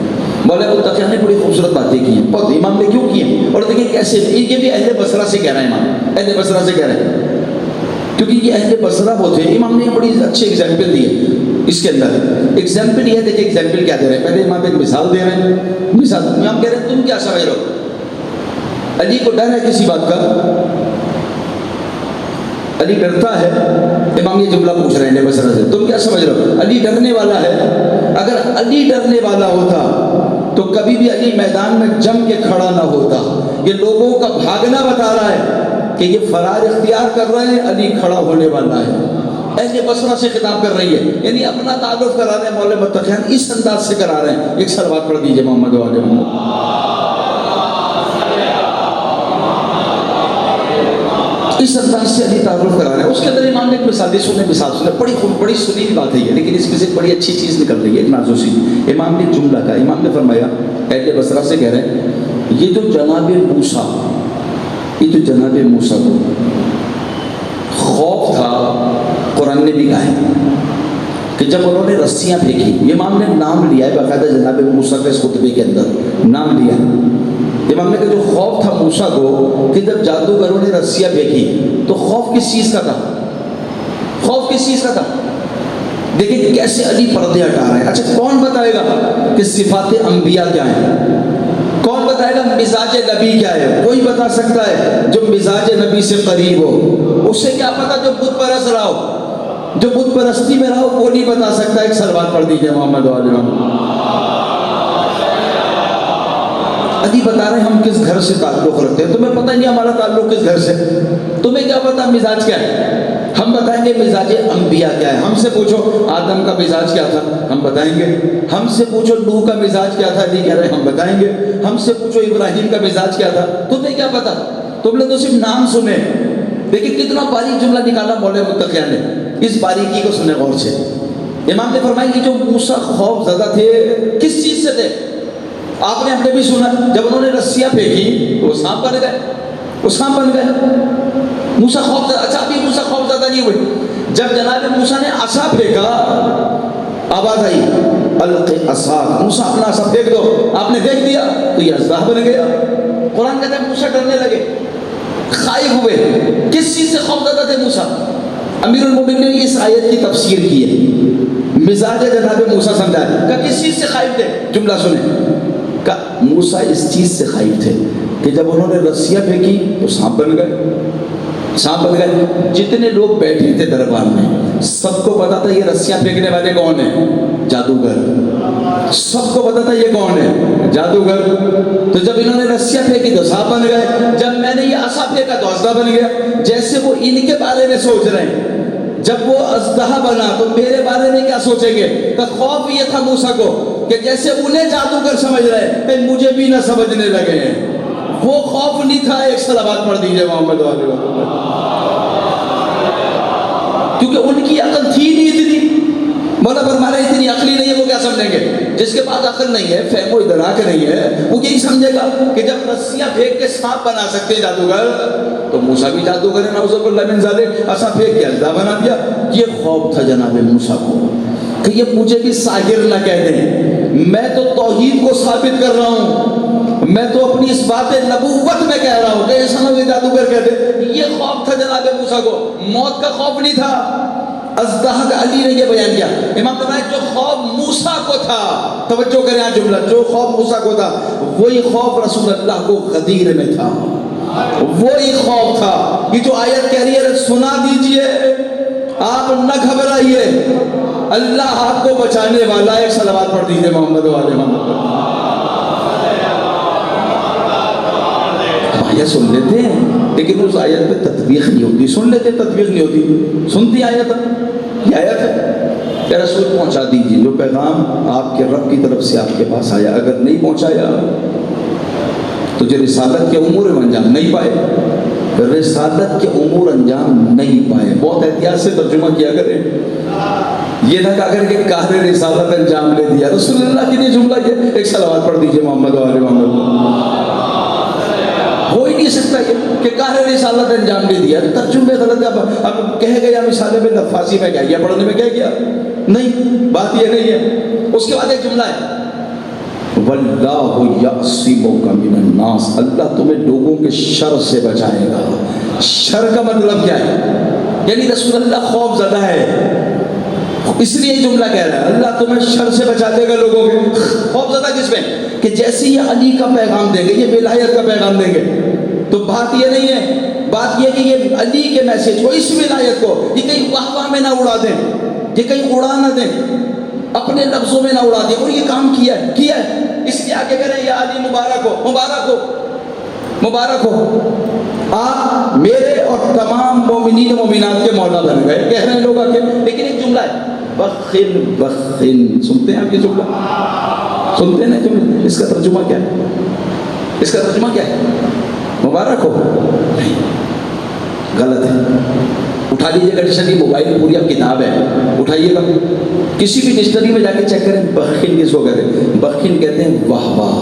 مولا متقیان نے بڑی خوبصورت باتیں کی ہیں، بہت، امام نے کیوں کی ہیں، اور دیکھیں کیسے، یہ بھی اہل بصرہ سے کہہ رہے ہیں، امام اہل بصرہ سے کہہ رہے ہیں، کیونکہ یہ اہل بصرہ وہ تھے۔ امام نے بڑی اچھی ایگزامپل دی ہے اس کے اندر، ایگزامپل یہ ہے، دیکھیں ایگزامپل کیا دے رہے ہیں، پہلے امام ایک مثال دے رہے ہیں، مثال امام کہہ رہے ہیں تم کیا سمجھ رہے ہو، علی کو ڈر ہے کسی بات کا، علی ڈرتا ہے، امام یہ جملہ پوچھ رہے ہیں بصرہ سے، تم کیا سمجھ رہے ہو، علی ڈرنے والا ہے، اگر علی ڈرنے والا ہوتا تو کبھی بھی علی میدان میں جم کے کھڑا نہ ہوتا۔ یہ لوگوں کا بھاگنا بتا رہا ہے کہ یہ فرار اختیار کر رہے ہیں، علی کھڑا ہونے والا ہے۔ اہل بصرہ سے خطاب کر رہی ہے، یعنی اپنا تعارف کرا رہے ہیں مولا متقیان، اس انداز سے کرا رہے ہیں۔ ایک صلوات پڑھ دیجئے محمد علیہ محمد۔ اس انداز سے علی تعارف کرا رہے ہیں. اس کے اندر امام نے ایک مثال دی, سنے بڑی سنی بات ہے یہ, لیکن اس میں سے بڑی اچھی چیز نکل رہی ہے, ایک نازو سی. امام نے ایک جملہ کہا, امام نے فرمایا, اہل بصرہ سے کہہ رہے ہیں, یہ تو جناب موسیٰ کو خوف تھا, قرآن نے بھی کہا ہے کہ جب انہوں نے رسیاں پھینکی, امام نے نام لیا ہے باقاعدہ جناب موسیٰ کے اس خطبے کے اندر نام لیا ہے. امام نے کہا جو خوف تھا موسیٰ کو کہ جب جادوگروں نے رسیاں پھینکی, تو خوف کس چیز کا تھا؟ خوف کس چیز کا تھا؟ دیکھیں کیسے علی پردے ہٹا رہے ہیں. اچھا کون بتائے گا کہ صفات انبیاء کیا ہیں؟ کون بتائے گا مزاج نبی کیا ہے؟ کوئی بتا سکتا ہے جو مزاج نبی سے قریب ہو. اسے کیا پتا جو بت پرست رہا ہو, جو بت پرستی میں رہا ہو, وہ نہیں بتا سکتا. ایک سلوات پڑھ دیجیے محمد علیہ وسلم. علی بتا رہے ہیں ہم کس گھر سے تعلق رکھتے ہیں, تمہیں پتہ نہیں ہمارا تعلق کس گھر سے, تمہیں کیا پتا مزاج کیا ہے؟ ہم بتائیں گے مزاج انبیاء کیا ہے. ہم سے پوچھو آدم کا مزاج کیا تھا, ہم بتائیں گے. ہم سے پوچھو نوح کا مزاج کیا تھا, علی کہہ رہے ہیں ہم بتائیں گے. ہم سے پوچھو ابراہیم کا مزاج کیا تھا, تمہیں کیا پتا, تم نے تو صرف نام سنے. لیکن کتنا باریک جملہ نکالا مولا متقیہ نے, اس باریکی کو سنے غور سے. امام نے فرمایا کہ جو موسیٰ خوف زدہ تھے کس چیز سے تھے؟ آپ نے ہم نے بھی سنا, جب انہوں نے رسیاں پھینکی تو وہ سانپ بن گئے, وہ سانپ بن گئے. موسیٰ خوف زدہ, اچھا ابھی موسیٰ خوف زدہ نہیں ہوئے. جب جناب موسیٰ نے عصا پھینکا, آواز آئی الق عصاک, موسیٰ اپنا عصا پھینک دو, آپ نے دیکھ دیا تو یہ اژدہا بن گیا. قرآن کہتا ہے موسیٰ ڈرنے لگے, خائف ہوئے. کس چیز سے خوف زدہ تھے موسیٰ؟ امیر المومنین نے اس آیت کی تفسیر کی ہے, مزاج جناب موسیٰ سمجھایا. کہ کس چیز سے خائف تھے؟ جملہ سنیں. کہ موسیٰ اس چیز سے خائف تھے کہ جب انہوں نے رسیاں پھینکی تو سانپ بن گئے, سانپ بن گئے. جتنے لوگ بیٹھے تھے دربار میں سب کو پتا تھا یہ رسیاں پھینکنے والے کون ہیں؟ جادوگر. سب کو پتا تھا یہ کون ہے؟ جادوگر. تو جب انہوں نے رسیاں پھینکی تو سانپ بن گئے, جب میں نے یہ عصا پھینکا تو اژدہا بن گیا. جیسے وہ ان کے بارے میں سوچ رہے ہیں, جب وہ اژدہا بنا تو میرے بارے میں کیا سوچیں گے؟ کہ خوف یہ تھا موسیٰ کو کہ جیسے انہیں جادوگر سمجھ رہے ہیں مجھے بھی نہ سمجھنے لگے ہیں. وہ خوف نہیں تھا. ایک صلوات پڑھ دیجئے محمد علیہ وسلم. کیونکہ ان کی عقل تھی نہیں اتنی. مولا فرما رہے اتنی عقلی نہیں ہے, وہ کیا سمجھیں گے؟ جس کے پاس عقل نہیں ہے, فہم و ادراک نہیں ہے, وہ یہی سمجھے گا کہ جب رسیاں پھینک کے سانپ بنا سکتے ہیں جادوگر, تو موسیٰ بھی جادوگر ہے, نعوذ باللہ من ذالک. عصا پھینک کے اژدہا بنا دیا. یہ خوف تھا جناب موسیٰ کو کہ یہ مجھے بھی ساحر نہ کہہ دیں. میں تو توحید کو ثابت کر رہا ہوں, میں تو اپنی اس بات نبوت میں کہہ رہا ہوں کہ ایسا نہ جادوگر کہتے. یہ خوف تھا جناب موسیٰ کو, موت کا خوف نہیں تھا. اژدہا کا علی نے یہ بیان کیا. امام فرمایا جو خوف موسیٰ کو تھا, توجہ کریں آج جملہ, جو خوف موسیٰ کو تھا وہی خوف رسول اللہ کو غدیر میں تھا, وہی خوف تھا. یہ جو آیت کہہ رہی ہے سنا دیجئے, آپ نہ گھبرائیے, اللہ آپ کو بچانے والا. ایک صلوات پڑھ دیجئے محمد علیہ وسلم. آیت سن لیتے ہیں لیکن اس آیت پہ تطبیق نہیں ہوتی. سن لیتے تطبیق نہیں ہوتی. سنتی آیت, یہ آیت ہے کہ رسول پہنچا دیجیے جو پیغام آپ کے رب کی طرف سے آپ کے پاس آیا. اگر نہیں پہنچایا تو جو رسالت کے امور انجام نہیں پائے, رسالت کے امور انجام نہیں پائے. بہت احتیاط سے ترجمہ کیا کریں, یہ نہ کہا کریں کہ کار رسالت انجام لے دیا. رسول اللہ کے لیے جملہ یہ. ایک صلوات پڑھ دیجیے محمد علیہ وسلم. ہو ہی نہیں سکتا یہ کہ کار رسالت انجام لے دیا. ترجمے غلط ہے. اب کہہ گیا مثال میں نفاسی میں کیا گیا, پڑھنے میں کیا گیا, نہیں, بات یہ نہیں ہے. اس کے بعد ایک جملہ ہے واللہ یعصمک من الناس, اللہ تمہیں لوگوں کے شر سے بچائے گا. شر کا مطلب کیا ہے؟ یعنی رسول اللہ خوف زدہ ہے, اس لیے یہ جملہ کہہ رہا ہے اللہ تمہیں شر سے بچا دے گا لوگوں کے. خوف زدہ کس میں؟ کہ جیسے یہ علی کا پیغام دیں گے, یہ ولایت کا پیغام دیں گے, تو بات یہ نہیں ہے, بات یہ کہ یہ علی کے میسج کو, اس ولایت کو یہ کہیں واہ میں نہ اڑا دیں, یہ کہیں اڑا نہ دیں, اپنے لفظوں میں نہ اڑا دیں. اور یہ کام کیا ہے, اس لیے آگے کہہ رہے ہیں یا علی مبارک ہو, مبارک ہو, مبارک ہو, آپ میرے اور تمام مومنین و مومنات کے مولا بن گئے. کہہ رہے ہیں لوگ آگے, لیکن ایک جملہ ہے بخن بخن. سنتے ہیں آپ یہ جملہ, سنتے ہیں نا جملہ, اس کا ترجمہ کیا ہے؟ اس کا ترجمہ کیا ہے؟ مبارک ہو نہیں, غلط ہے. اٹھا لیجیے گا ڈکشنری، موبائل پوری اب کتاب ہے، اٹھائیے گا کسی بھی ڈکشنری میں جا کے چیک کریں. بخیل کس کو کہتے ہیں؟ بخیل کہتے ہیں واہ واہ.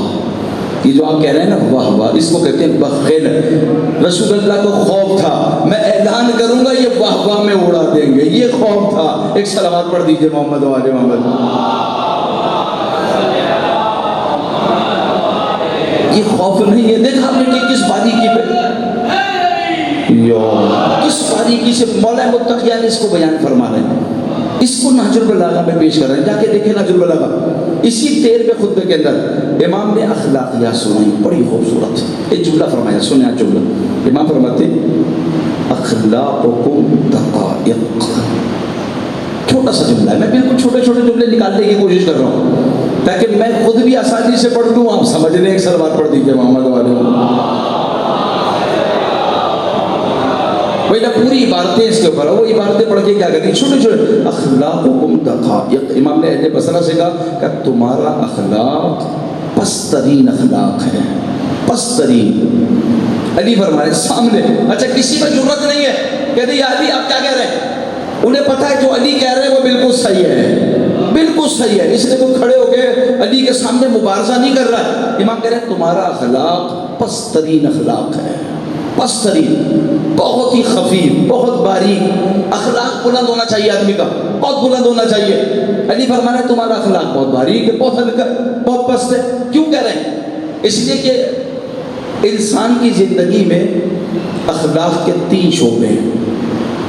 یہ جو آپ کہہ رہے ہیں نا واہ واہ، اس کو کہتے ہیں بخیل. رسول اللہ کو خوف تھا میں اعلان کروں گا یہ واہ واہ میں اڑا دیں گے، یہ خوف تھا. ایک صلوات پڑھ دیجیے محمد و آل محمد. یہ خوف نہیں ہے. دیکھا آپ نے کہ کس باریکی پہ، کس باریکی سے مولا متقیہ نے اس کو بیان فرما رہے ہیں. اس کو نہج البلاغہ میں پیش کر رہے ہیں. جا کے دیکھیں نہج البلاغہ. اسی 13ویں خطبے کے اندر امام نے اخلاقیات سنائی بڑی خوبصورت. ایک جملہ فرمایا، سنیں آج جملہ. امام فرماتے ہیں اخلاقکم دقائق. چھوٹا سا جملہ ہے، میں بالکل چھوٹے چھوٹے جملے نکالنے کی کوشش کر رہا ہوں تاکہ میں خود بھی آسانی سے پڑھ لوں، آپ سمجھ لیں. ایک صلوات پڑھ دیجیے محمد والے. وہی نا پوری عبارتیں اس کے اوپر، وہ عبارتیں پڑھ کے کیا کریں، چھوٹے چھوٹے. اخلاقکم دقائق. امام نے اہل بصرہ سے کہا کہ تمہارا اخلاق پسترین اخلاق ہے، پسترین. علی فرمائے سامنے. اچھا کسی میں جرت نہیں ہے کہ یا علی آپ کیا کہہ رہے ہیں؟ انہیں پتہ ہے جو علی کہہ رہے ہیں وہ بالکل صحیح ہے، بالکل صحیح ہے. اس لیے تو کھڑے ہو کے علی کے سامنے مبارزہ نہیں کر رہا ہے. امام کہہ رہے ہیں تمہارا اخلاق پسترین اخلاق ہے، پسترین، بہت ہی خفیف، بہت باریک. اخلاق بلند ہونا چاہیے آدمی کا، بہت بلند ہونا چاہیے. علی فرما رہے ہیں تمہارا اخلاق بہت باریک ہے، بہت ہلکا، بہت پست ہے. کیوں کہہ رہے ہیں؟ اس لیے کہ انسان کی زندگی میں اخلاق کے 3 شعبے ہیں،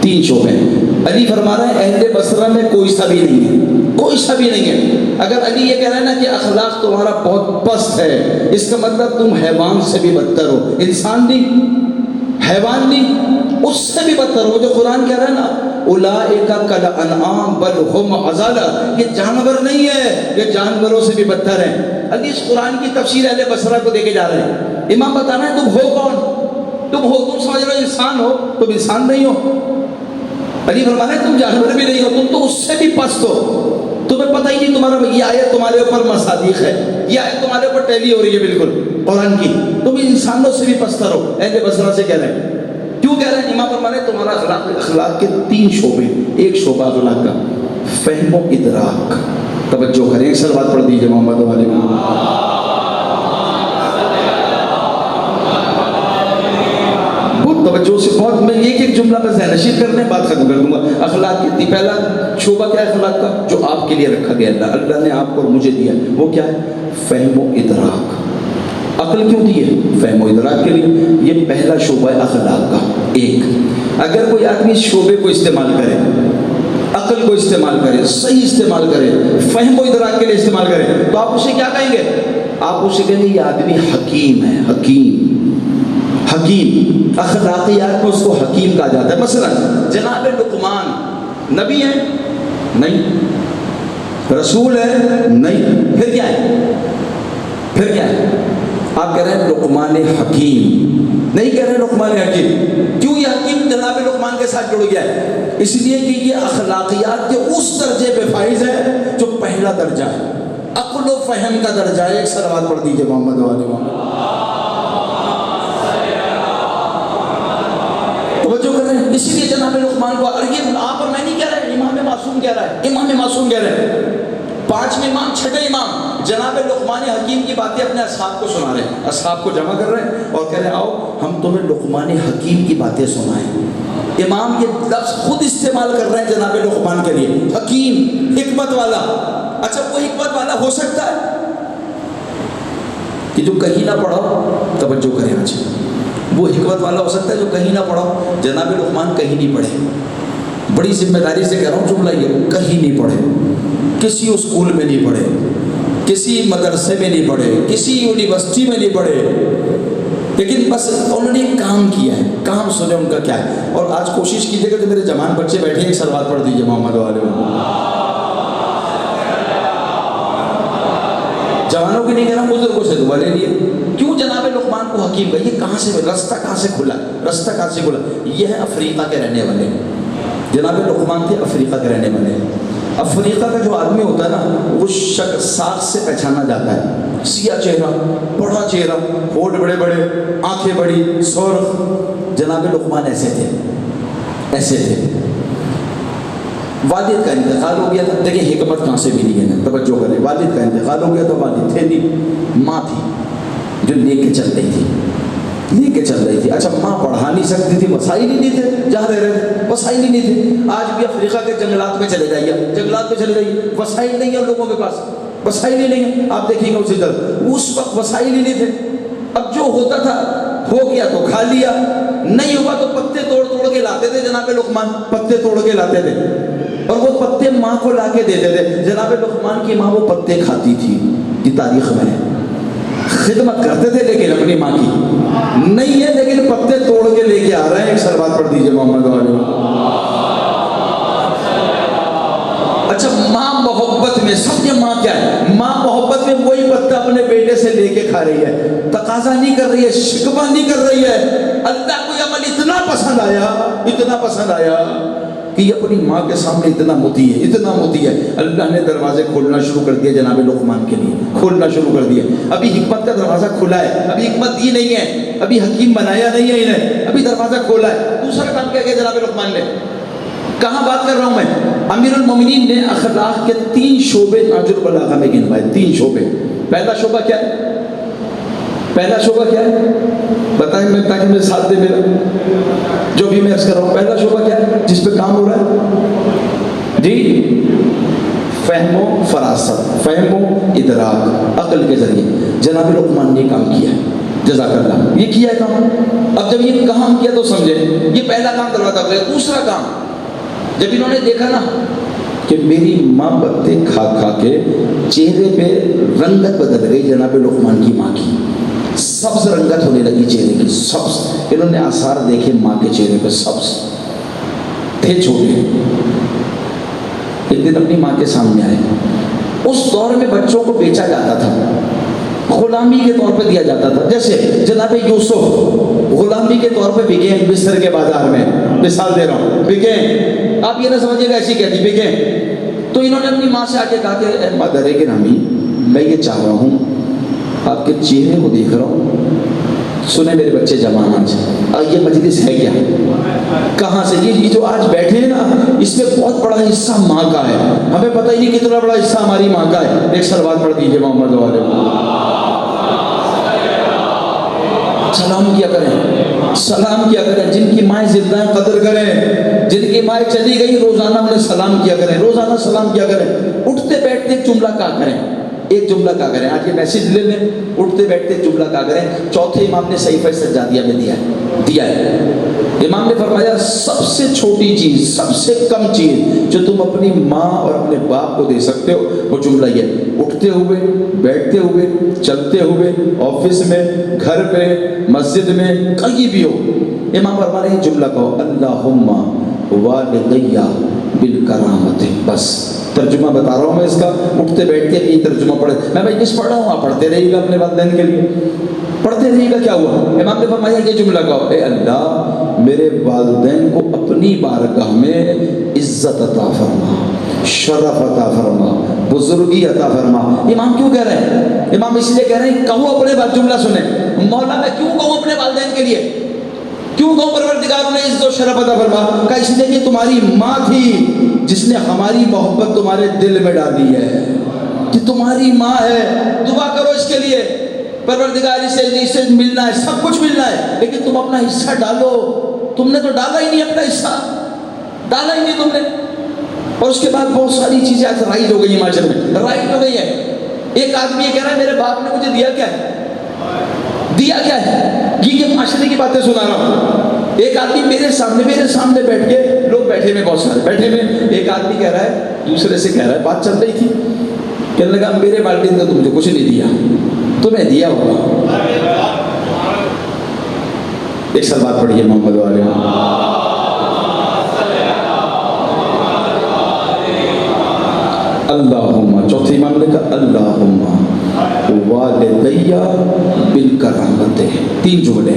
3 شعبے ہیں. علی فرما رہے ہیں اہل بصرہ میں کوئی سا بھی نہیں ہے، کوئی سا بھی نہیں ہے. اگر علی یہ کہہ رہے ہیں نا کہ اخلاق تمہارا بہت پست ہے، اس کا مطلب تم حیوان سے بھی بدتر ہو. انسان نہیں، حیوان نہیں، اس سے بھی بدتر ہو. جو قرآن کہہ رہا ہے نا اولئک کالانعام بل ہم اضل، یہ جانور نہیں ہے، یہ جانوروں سے بھی بدتر ہیں. علی اس قرآن کی تفسیر اہل بصرہ کو دے کے جا رہے ہیں. امام بتانا ہے تم ہو کون؟ تم سمجھ رہے ہو انسان ہو، تم انسان نہیں ہو. علی فرما رہے ہیں تم جانور بھی نہیں ہو، تم تو اس سے بھی پست ہو. تمہیں پتہ ہی نہیں تمہارا یہ آیت تمہارے اوپر مصادیق ہے، یہ آیت تمہارے اوپر ٹیلی ہو رہی ہے بالکل قرآن کی. تم انسانوں سے بھی پستر ہو. اہل بصرہ سے کہہ رہے ہیں. کیوں کہہ رہے ہیں؟ امام فرما رہے ہیں تمہارا اخلاق کے 3 شعبے. ایک شعبہ اخلاق کا فہم و ادراک. توجہ کریں، ایک صلوات پڑھ دیجیے محمد والے. توجہ سے بہت، میں ایک جملہ میں ذہن نشین کرنے بات ختم کر دوں گا. اخلاق کی پہلا شعبہ کیا ہے اخلاق کا جو آپ کے لیے رکھا گیا؟ اللہ نے آپ کو اور مجھے دیا، وہ کیا ہے؟ فہم و ادراک. عقل کیوں دی ہے؟ فہم و ادراک کے لیے. یہ پہلا شعبہ ہے اخلاق کا. ایک اگر کوئی آدمی اس شعبے کو استعمال کرے، عقل کو استعمال کرے، صحیح استعمال کرے، فہم و ادراک کے لیے استعمال کرے، تو آپ اسے کیا کہیں گے؟ آپ اسے کہیں گے یہ آدمی حکیم ہے. حکیم، حکیم. اخلاقیات میں اس کو حکیم کہا جاتا ہے. مثلا جناب لقمان نبی ہے؟ نہیں. رسول ہے؟ نہیں. پھر کیا ہے؟ پھر کیا ہے؟ آپ کہہ رہے ہیں لقمان حکیم. نہیں کہہ رہے لقمان حکیم. کیوں یہ حکیم جناب لقمان کے ساتھ جڑ گیا ہے؟ اس لیے کہ یہ اخلاقیات کے اس درجے پہ فائز ہے جو پہلا درجہ ہے، عقل و فہم کا درجہ ہے. ایک صلوات پڑھ دیجیے محمد والے محمد. اسی لیے جناب لقمان کو، اور یہ آپ اور میں نہیں کہہ رہے، امام معصوم کہہ رہا ہے، امام معصوم کہہ رہے ہیں. 5ویں امام، 6ویں امام جناب لقمان حکیم کی باتیں اپنے اصحاب کو سنا رہے ہیں. اصحاب کو جمع کر رہے ہیں اور کہہ رہے ہیں آؤ ہم تمہیں لقمان حکیم کی باتیں سنائیں. امام یہ لفظ خود استعمال کر رہے ہیں جناب لقمان کے لیے، حکیم، حکمت والا. اچھا وہ حکمت والا ہو سکتا ہے کہ جو کہیں نہ پڑھا؟ توجہ کریں آج. وہ حکمت والا ہو سکتا ہے جو کہیں نہ پڑھا؟ جناب لقمان کہیں نہیں پڑھے. بڑی ذمہ داری سے کہہ رہا ہوں جملہ یہ، کہیں نہیں پڑھے. کسی اسکول میں نہیں پڑھے، کسی مدرسے میں نہیں پڑھے، کسی یونیورسٹی میں نہیں پڑھے، لیکن بس انہوں نے ایک کام کیا ہے. کام سنے ان کا کیا ہے. اور آج کوشش کیجیے گا جو میرے جوان بچے بیٹھے ہیں ایک صلوات پڑھ دیجیے محمد والے. جوانوں کی نہیں کہہ رہا ہوں، بزرگوں سے دعا لے لیے. کیوں جناب لقمان کو حکیم کا؟ یہ کہاں سے رستہ کہاں سے کھلا؟ رستہ کہاں سے کھلا؟ یہ ہے افریقہ کے رہنے والے. جناب لقمان تھے افریقہ کے رہنے والے. افریقہ کا جو آدمی ہوتا ہے نا وہ شکل ساکھ سے پہچانا جاتا ہے. سیاہ چہرہ، بڑا چہرہ، ہونٹ بڑے بڑے، آنکھیں بڑی، سرخ. جناب لقمان ایسے تھے، ایسے تھے۔ والد کا انتقال ہو گیا تھا، دیکھیں حکمت کہاں سے ملی ہے نا، توجہ کریں۔ والد کا انتقال ہو گیا تھا، والد تھے نہیں، ماں تھی جو لے کے چل رہی تھی، لے کے چل رہی تھی۔ اچھا ماں پڑھا نہیں سکتی تھی، وسائل ہی نہیں تھے، جہاں رہ رہے تھے وسائل ہی نہیں تھے۔ آج بھی افریقہ کے جنگلات میں چلے جائیے، جنگلات میں چلے جائیے، وسائل نہیں ہے لوگوں کے پاس، وسائل ہی نہیں ہے۔ آپ دیکھیں گے اسی طرح اس وقت وسائل ہی نہیں تھے۔ اب جو ہوتا تھا ہو گیا تو کھا لیا، نہیں ہوا تو پتے توڑ توڑ کے لاتے تھے جناب لقمان، پتے توڑ کے لاتے تھے اور وہ پتے ماں کو لا کے دیتے تھے۔ جناب لقمان کی ماں وہ پتے کھاتی تھی، یہ تاریخ میں ہے۔ خدمت کرتے تھے لیکن اپنی ماں کی نہیں ہے، لیکن پتے توڑ کے لے کے آ رہے ہیں۔ ایک سلوات پڑھ دیجئے محمد علیہ۔ اچھا ماں محبت میں، سمجھے ماں کیا ہے؟ ماں محبت میں وہی پتا اپنے بیٹے سے لے کے کھا رہی ہے، تقاضا نہیں کر رہی ہے، شکوہ نہیں کر رہی ہے۔ اللہ کو یہ عمل اتنا پسند آیا، اتنا پسند آیا کہ یہ اپنی ماں کے سامنے اتنا مطیع ہے، اتنا مطیع ہے۔ اللہ نے دروازے کھولنا شروع کر دیا جناب لقمان کے لیے، کھولنا شروع کر دیا۔ ابھی حکمت کا دروازہ کھلا ہے، ابھی حکمت دی نہیں ہے، ابھی حکیم بنایا نہیں ہے انہیں، ابھی دروازہ کھولا ہے۔ دوسرا کام کیا کیا جناب لقمان نے؟ کہاں بات کر رہا ہوں میں؟ امیر المومنین نے اخلاق کے 3 شعبے نہج البلاغہ میں گنوائے، 3 شعبے۔ پہلا شعبہ کیا ہے؟ پہلا شعبہ کیا ہے بتائیں میں، تاکہ میرے ساتھ دے میرا جو بھی میں عرض کر رہا ہوں۔ پہلا شعبہ کیا ہے جس پہ کام ہو رہا ہے؟ جی فہم و فراست، فہم و ادراک، عقل کے ذریعے جناب لقمان نے کام کیا ہے، جزاک اللہ، یہ کیا ہے کام۔ اب جب یہ کام کیا تو سمجھے یہ پہلا کام دروازہ کھلا۔ دوسرا کام، جب انہوں نے دیکھا نا کہ میری ماں پتے کھا کھا کے چہرے پہ رنگت بدل گئی جناب لقمان کی ماں کی، سبز رنگت ہونے لگی چہرے کی، سبز۔ انہوں نے آثار دیکھے ماں کے چہرے پہ، سبز تھے چھوٹے۔ ایک دن اپنی ماں کے سامنے آئے۔ اس دور میں بچوں کو بیچا جاتا تھا، غلامی کے طور پہ دیا جاتا تھا۔ جیسے جناب یوسف غلامی کے طور پہ بکے مصر کے بازار میں، مثال دے رہا ہوں، بکے۔ آپ یہ نہ سمجھے گا ایسی کہتی بکے۔ تو انہوں نے اپنی ماں سے آ کے کہا کہ اے مدر گرامی، میں یہ چاہ رہا ہوں، آپ کے چہرے کو دیکھ رہا ہوں، سنیں میرے بچے جوان، آج یہ مجلس ہے کیا؟ کہاں سے؟ یہ جو آج بیٹھے ہیں نا، اس میں بہت بڑا حصہ ماں کا ہے، ہمیں پتہ ہی نہیں کتنا بڑا حصہ ہماری ماں کا ہے۔ ایک سلوات پڑھ دیجئے محمد علیہ۔ سلام کیا کریں، سلام کیا کریں، جن کی مائیں زندہ ہیں قدر کریں، جن کی مائیں چلی گئی روزانہ انہیں سلام کیا کریں، روزانہ سلام کیا کریں۔ اٹھتے بیٹھتے ایک جملہ کہا کریں، ایک جملہ کہا کریں۔ آج یہ میسیج لے لیں، اٹھتے بیٹھتے ایک جملہ کہا کریں۔ چوتھے امام نے صحیفہ سجادیہ میں دیا ہے۔ امام نے فرمایا سب سے چھوٹی چیز، سب سے کم چیز جو تم اپنی ماں اور اپنے باپ کو دے سکتے ہو وہ جملہ یہ: اٹھتے ہوئے، بیٹھتے ہوئے، چلتے ہوئے، آفس میں، گھر پہ، مسجد میں، کہیں بھی ہو، امام فرما رہے ہیں جملہ کہو: اللہم والدیہ بالکرامت۔ بس ترجمہ بتا رہا ہوں میں اس کا، اٹھتے بیٹھتے یہ ترجمہ پڑھے، میں مجلس پڑھ رہا ہوں، آپ پڑھتے رہیے گا اپنے والدین کے لیے، پڑھتے رہیے گا۔ کیا ہوا؟ امام نے فرمایا یہ جملہ کہو: اے اللہ میرے والدین کو اپنی بارگاہ میں عزت عطا فرما، شرف عطا فرما، بزرگی عطا فرما۔ امام کیوں کہہ رہے ہیں؟ امام اس لیے کہہ رہے ہیں کہو اپنے بعد جملہ سنیں، مولا میں کیوں کہوں اپنے والدین کے لیے، کیوں کہوں پروردگار انہیں عزت و شرف عطا فرما؟ کہ اس لیے کہ تمہاری ماں تھی جس نے ہماری محبت تمہارے دل میں ڈالی ہے، کہ تمہاری ماں ہے، دعا کرو اس کے لیے، پروردگار اسے ملنا ہے، سب کچھ ملنا ہے، لیکن تم اپنا حصہ ڈالو۔ تم نے تو ڈالا ہی نہیں، اپنا حصہ ڈالا ہی نہیں تم نے۔ اور اس کے بعد بہت ساری چیزیں آج رائج ہو گئی ہیں معاشرے میں، رائج ہو گئی ہیں۔ ایک آدمی یہ کہہ رہا ہے میرے باپ نے مجھے دیا کیا ہے، دیا کیا ہے، یہ معاشرے کی باتیں سنا رہا ہوں۔ ایک آدمی میرے سامنے بیٹھ کے، لوگ بیٹھے میں، بہت سارے بیٹھے میں، ایک آدمی کہہ رہا ہے دوسرے سے، کہہ رہا ہے، بات چل رہی تھی، کہنے لگا میرے والدین نے تو مجھے کچھ نہیں دیا، تمہیں دیا ہوگا۔ ایک سال بات پڑھیے محمد علیہ۔ اللہم، چوتھی امام نے کہا اللہم والدیہ بالکرامت۔ 3 جملے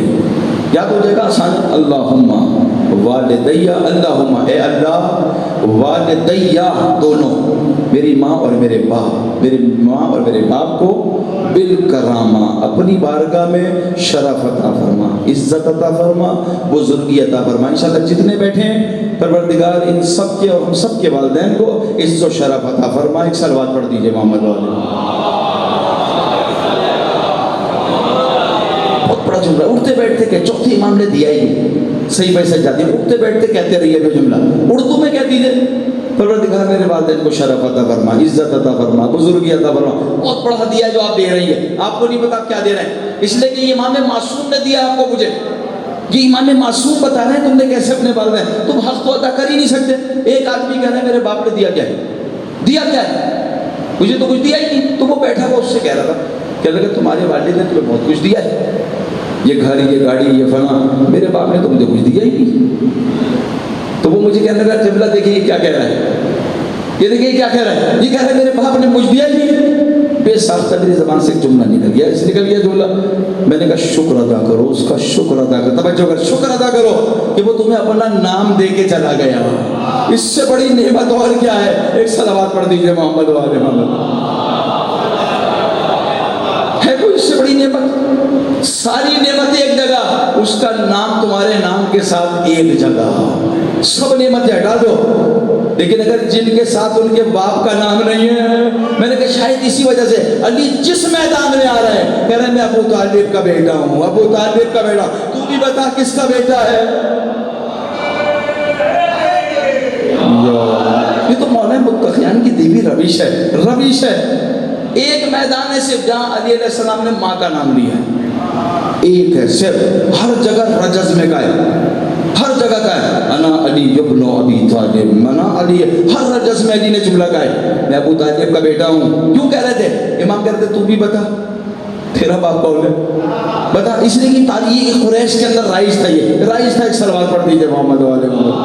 یاد ہو جائے گا آسان۔ اللہم والدیہ، اللہم اے اللہ، والدیہ دونوں، میری ماں اور میرے باپ، میری ماں اور میرے باپ کو بالکرامہ، اپنی بارگاہ میں شرف عطا فرما، عزت عطا فرما، بزرگی عطا فرما۔ انشاءاللہ جتنے بیٹھے ہیں پروردگار ان سب کے اور ہم سب کے والدین کو عزت و شرف عطا فرما۔ ایک صلوات پڑھ دیجئے محمد والے۔ بہت بڑا جملہ، اٹھتے بیٹھتے کہ چوتھی امام نے دیا ہی نہیں، صحیح پیسے جاتی ہے، اٹھتے بیٹھتے کہتے رہیے جو جملہ اردو میں کہہ دیجئے، پروردگار میرے والدین کو شرف عطا فرما، عزت عطا فرما، بزرگی عطا فرما۔ بہت بڑا ہدیہ ہے جو آپ دے رہی ہے، آپ کو نہیں پتا کیا دے رہے ہیں، اس لیے کہ یہ امام معصوم نے دیا آپ کو، مجھے یہ امام معصوم بتا رہے ہیں تم نے کیسے اپنے والدین، تم حق تو ادا کر ہی نہیں سکتے۔ ایک آدمی کہہ رہا ہے میرے باپ نے دیا کیا ہے، دیا کیا ہے، مجھے تو کچھ دیا ہی نہیں۔ تو وہ بیٹھا ہوا اس سے کہہ رہا تھا، کہہ لگا تمہارے والد نے تمہیں بہت کچھ دیا ہے، یہ گھر، یہ گاڑی، یہ فلاں، میرے باپ نے تو مجھے کچھ دیا ہی نہیں۔ تو وہ مجھے کہنے لگا جملہ دیکھیں یہ کیا کہہ رہا ہے، یہ دیکھیں کیا کہہ رہا ہے، یہ کہہ رہا ہے میرے باپ نے مجھ دیا ہی نہیں۔ بے ساختہ میری زبان سے ایک جملہ نکل گیا، اس نکل گیا جملہ، میں نے کہا شکر ادا کرو، اس کا شکر ادا کرو، توجہ کر، شکر ادا کرو کہ وہ تمہیں اپنا نام دے کے چلا گیا، اس سے بڑی نعمت اور کیا ہے۔ ایک صلوات پڑھ دیجئے محمد والے محمد۔ ہے کوئی اس سے بڑی نعمت؟ ساری نعمت ایک جگہ، اس کا نام تمہارے نام کے ساتھ ایک جگہ، سب نعمتیں ہٹا دو۔ لیکن اگر جن کے ساتھ ان کے باپ کا نام نہیں ہے، میں نے کہا شاید اسی وجہ سے علی جس میدان میں آ رہا ہے کہہ رہے ہیں میں ابو طالب کا بیٹا ہوں، ابو طالب کا بیٹا، تو بھی بتا کس کا بیٹا ہے؟ یہ تو مولانا متقیان کی دیوی روش ہے، روش ہے۔ ایک میدان ہے صرف جہاں علی علیہ السلام نے ماں کا نام لیا ہے، ایک ہے صرف، ہر جگہ رجز میں کا ہے، ہر جگہ کا ہے، انا علی ابن ابی طالب، منا علی، ہر رجز میں علی نے جملہ کہا ہے میں ابو طالب کا بیٹا ہوں۔ کیوں کہہ رہے تھے؟ امام کہہ رہے تھے تو بھی بتا تیرا باپ کون ہے، بتا، اس لیے کہ تاریخ قریش کے اندر رائج تھا، یہ رائج تھا۔ ایک صلوات پڑھ دیجئے محمد والے محمد۔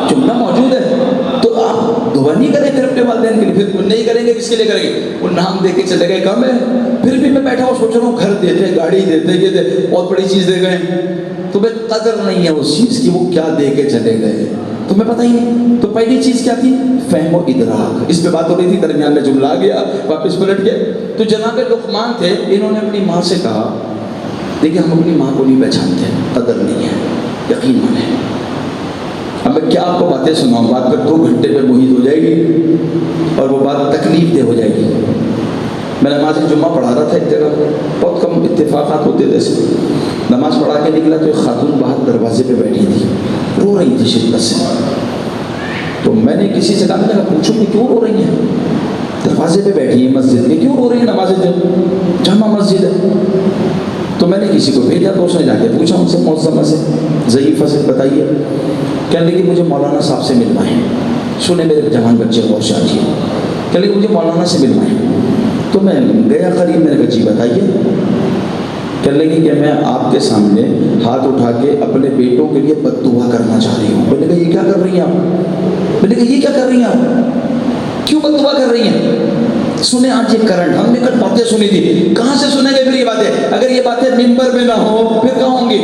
جملہ موجود ہے تو آپ دعا نہیں کریں پھر اپنے والدین کے لیے، پھر نہیں کریں گے کس کے لیے کریں گے؟ وہ نام دے کے چلے گئے کم ہے، پھر بھی میں بیٹھا ہوں سوچ رہا ہوں گھر دیتے، گاڑی دیتے، یہ دے، بہت بڑی چیز دے گئے، تمہیں قدر نہیں ہے اس چیز کی، وہ کیا دے کے چلے گئے تمہیں پتہ ہی نہیں۔ تو پہلی چیز کیا تھی؟ فہم و ادراک، اس پہ بات ہو رہی تھی، درمیان میں جملہ آ گیا، واپس پلٹ گئے۔ تو جناب لقمان تھے، انہوں نے اپنی ماں سے کہا دیکھیں ہم اپنی ماں کو نہیں پہچانتے، قدر نہیں ہے، یقین مانے۔ اب میں کیا آپ کو باتیں سناؤں، بات پھر 2 گھنٹے پہ محیط ہو جائے گی اور وہ بات تکلیف دہ ہو جائے گی۔ میں نماز جمعہ پڑھا رہا تھا ایک جگہ، بہت کم اتفاقات ہوتے تھے، نماز پڑھا کے نکلا تو ایک خاتون باہر دروازے پہ بیٹھی تھی، رو رہی تھی شدت سے۔ تو میں نے کسی سے کہا، میں نے کہا پوچھو کہ کیوں رو رہی ہیں، دروازے پہ بیٹھی ہیں مسجد میں، کیوں رو رہی ہیں، نماز جامع مسجد ہے۔ تو میں نے کسی کو بھیجا تو اس نے جا کے پوچھا ان سے، معظمہ سے، ضعیفہ سے، بتائیے۔ کہنے لگی مجھے مولانا صاحب سے ملنا ہے، سنے میرے جوان بچے غور سے آجیے، کہنے لگی مجھے مولانا سے ملنا ہے۔ تو میں گیا قریب، میں نے کہا جی بتائیے۔ کہنے لگی کہ میں آپ کے سامنے ہاتھ اٹھا کے اپنے بیٹوں کے لیے بد دعا کرنا چاہ رہی ہوں۔ میں نے کہا یہ کیا کر رہی ہیں آپ؟ میں نے کہا یہ کیا کر رہی ہیں آپ، کیوں بد دعا کر رہی ہیں؟ سنیں آج یہ کرنٹ، ہم نے کل باتیں سنی تھی، کہاں سے سنیں گے پھر یہ باتیں؟ اگر یہ باتیں ممبر میں نہ ہو پھر کہاں ہوں گی؟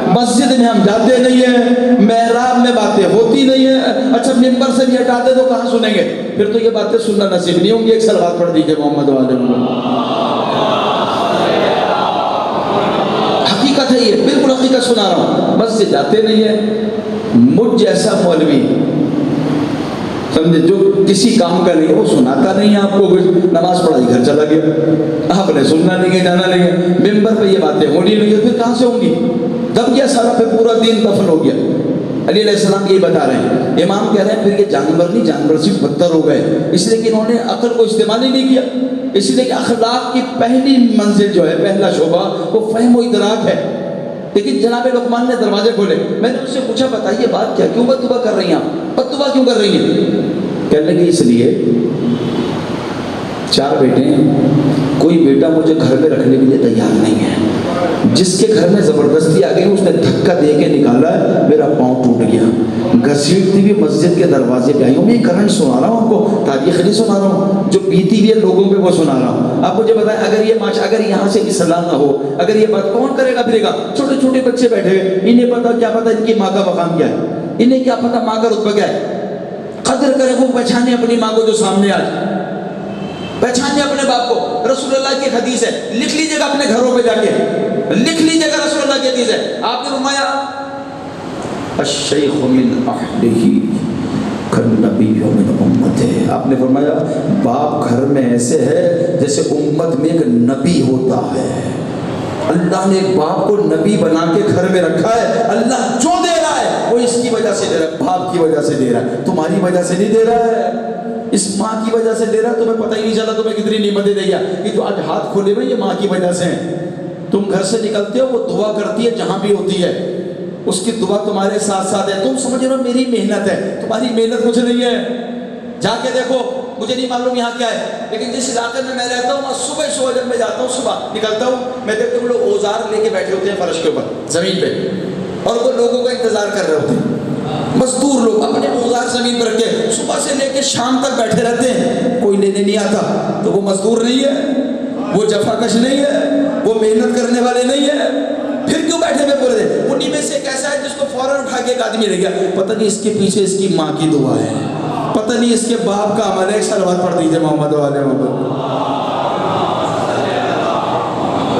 مسجد میں ہم جاتے نہیں ہیں، محراب میں باتیں ہوتی نہیں ہیں، اچھا ممبر سے بھی ہٹاتے تو کہاں سنیں گے؟ پھر تو یہ باتیں سننا نصیب نہیں ہوں گی۔ ایک صلوات پڑھ دیجئے محمد والے محمد۔ حقیقت ہے یہ، بالکل حقیقت سنا رہا ہوں، مسجد جاتے نہیں ہیں، مجھ جیسا مولوی سمجھے جو کسی کام کا نہیں ہے، وہ سناتا نہیں ہے آپ کو کچھ، نماز پڑھائی گھر چلا گیا، آپ نے سننا نہیں ہے، جانا نہیں ہے، ممبر پہ یہ باتیں ہونی نہیں ہے، پھر کہاں سے ہوں گی؟ دب گیا سارا، پھر پورا دین دفن ہو گیا۔ علی علیہ السلام یہ بتا رہے ہیں، امام کہہ رہے ہیں پھر یہ جانور نہیں، جانور سے بدتر ہو گئے، اس لیے کہ انہوں نے عقل کو استعمال ہی نہیں کیا، اس لیے کہ اخلاق کی پہلی منزل جو ہے، پہلا شعبہ وہ فہم و ادراک ہے۔ لیکن جناب لقمان نے دروازے کھولے، میں نے اس سے پوچھا بتائیے بات کیا، کیوں بد دعا کر رہی ہیں آپ، بد دعا کیوں کر رہی ہیں؟ کہنے لگے اس لیے 4 بیٹے ہیں، کوئی بیٹا مجھے گھر میں رکھنے کے لیے تیار نہیں ہے، جس کے گھر میں زبردستی آ گئی اس نے دھکا دے کے نکالا ہے، میرا پاؤں ٹوٹ گیا، گھسیٹتی ہوئی مسجد کے دروازے پہ آئی ہوں، میں کرنٹ سنا رہا ہوں آپ کو، تاریخ نہیں سنا رہا ہوں، جو بیتی ہوئی ہے لوگوں پہ وہ سنا رہا ہوں۔ آپ مجھے بتائیں اگر یہاں سے اصلاح نہ ہو، اگر یہ بات کون کرے گا پھرے گا؟ چھوٹے چھوٹے بچے بیٹھے ہوئے، انہیں پتا کیا پتا ان کی ماں کا مقام کیا ہے، انہیں کیا پتا ماں کا رتبہ کیا ہے، قدر کرے وہ پہچانے اپنی ماں کو جو سامنے آج پہچانیے اپنے باپ کو. رسول اللہ کی حدیث ہے, لکھ لیجیے گا اپنے گھروں پہ جا کے, لکھ لیجیے گا, رسول اللہ کی حدیث ہے. آپ نے فرمایا الشیخ من اہلہ کالنبی من امتہ. آپ نے فرمایا باپ گھر میں ایسے ہے جیسے امت میں ایک نبی ہوتا ہے. اللہ نے ایک باپ کو نبی بنا کے گھر میں رکھا ہے. اللہ جو دے رہا ہے وہ اس کی وجہ سے دے رہا ہے, باپ کی وجہ سے دے رہا ہے, تمہاری وجہ سے نہیں دے رہا ہے, اس ماں کی وجہ سے دے رہا ہے. تمہیں پتہ ہی نہیں چلا تمہیں کتنی نعمتیں دے گیا. یہ جو آج ہاتھ کھولے ہوئے یہ ماں کی وجہ سے ہیں. تم گھر سے نکلتے ہو, وہ دعا کرتی ہے جہاں بھی ہوتی ہے, اس کی دعا تمہارے ساتھ ساتھ ہے. تم سمجھ رہے ہو میری محنت ہے, تمہاری محنت کچھ نہیں ہے. جا کے دیکھو, مجھے نہیں معلوم یہاں کیا ہے, لیکن جس علاقے میں میں رہتا ہوں وہاں صبح جب میں جاتا ہوں, صبح نکلتا ہوں, میں دیکھتا ہوں لوگ اوزار لے کے بیٹھے ہوتے ہیں فرش کے اوپر زمین پہ, اور وہ لوگوں کا انتظار کر رہے ہوتے ہیں. مزدور لوگ اپنے اوزار زمین پر رکھ کے صبح سے لے کے شام تک بیٹھے رہتے ہیں, کوئی لینے نہیں آتا. تو وہ مزدور نہیں ہے, وہ جفاکش نہیں ہے, وہ محنت کرنے والے نہیں ہے. پھر کیوں بیٹھے ہوئے پورے دن؟ انہیں میں سے ایک ایسا ہے جس کو فوراً اٹھا کے ایک آدمی لے گیا, پتہ نہیں اس کے پیچھے اس کی ماں کی دعا ہے, پتہ نہیں اس کے باپ کا عمل ہے. ایک صلوات پڑھ دیجیے محمد والے محمد.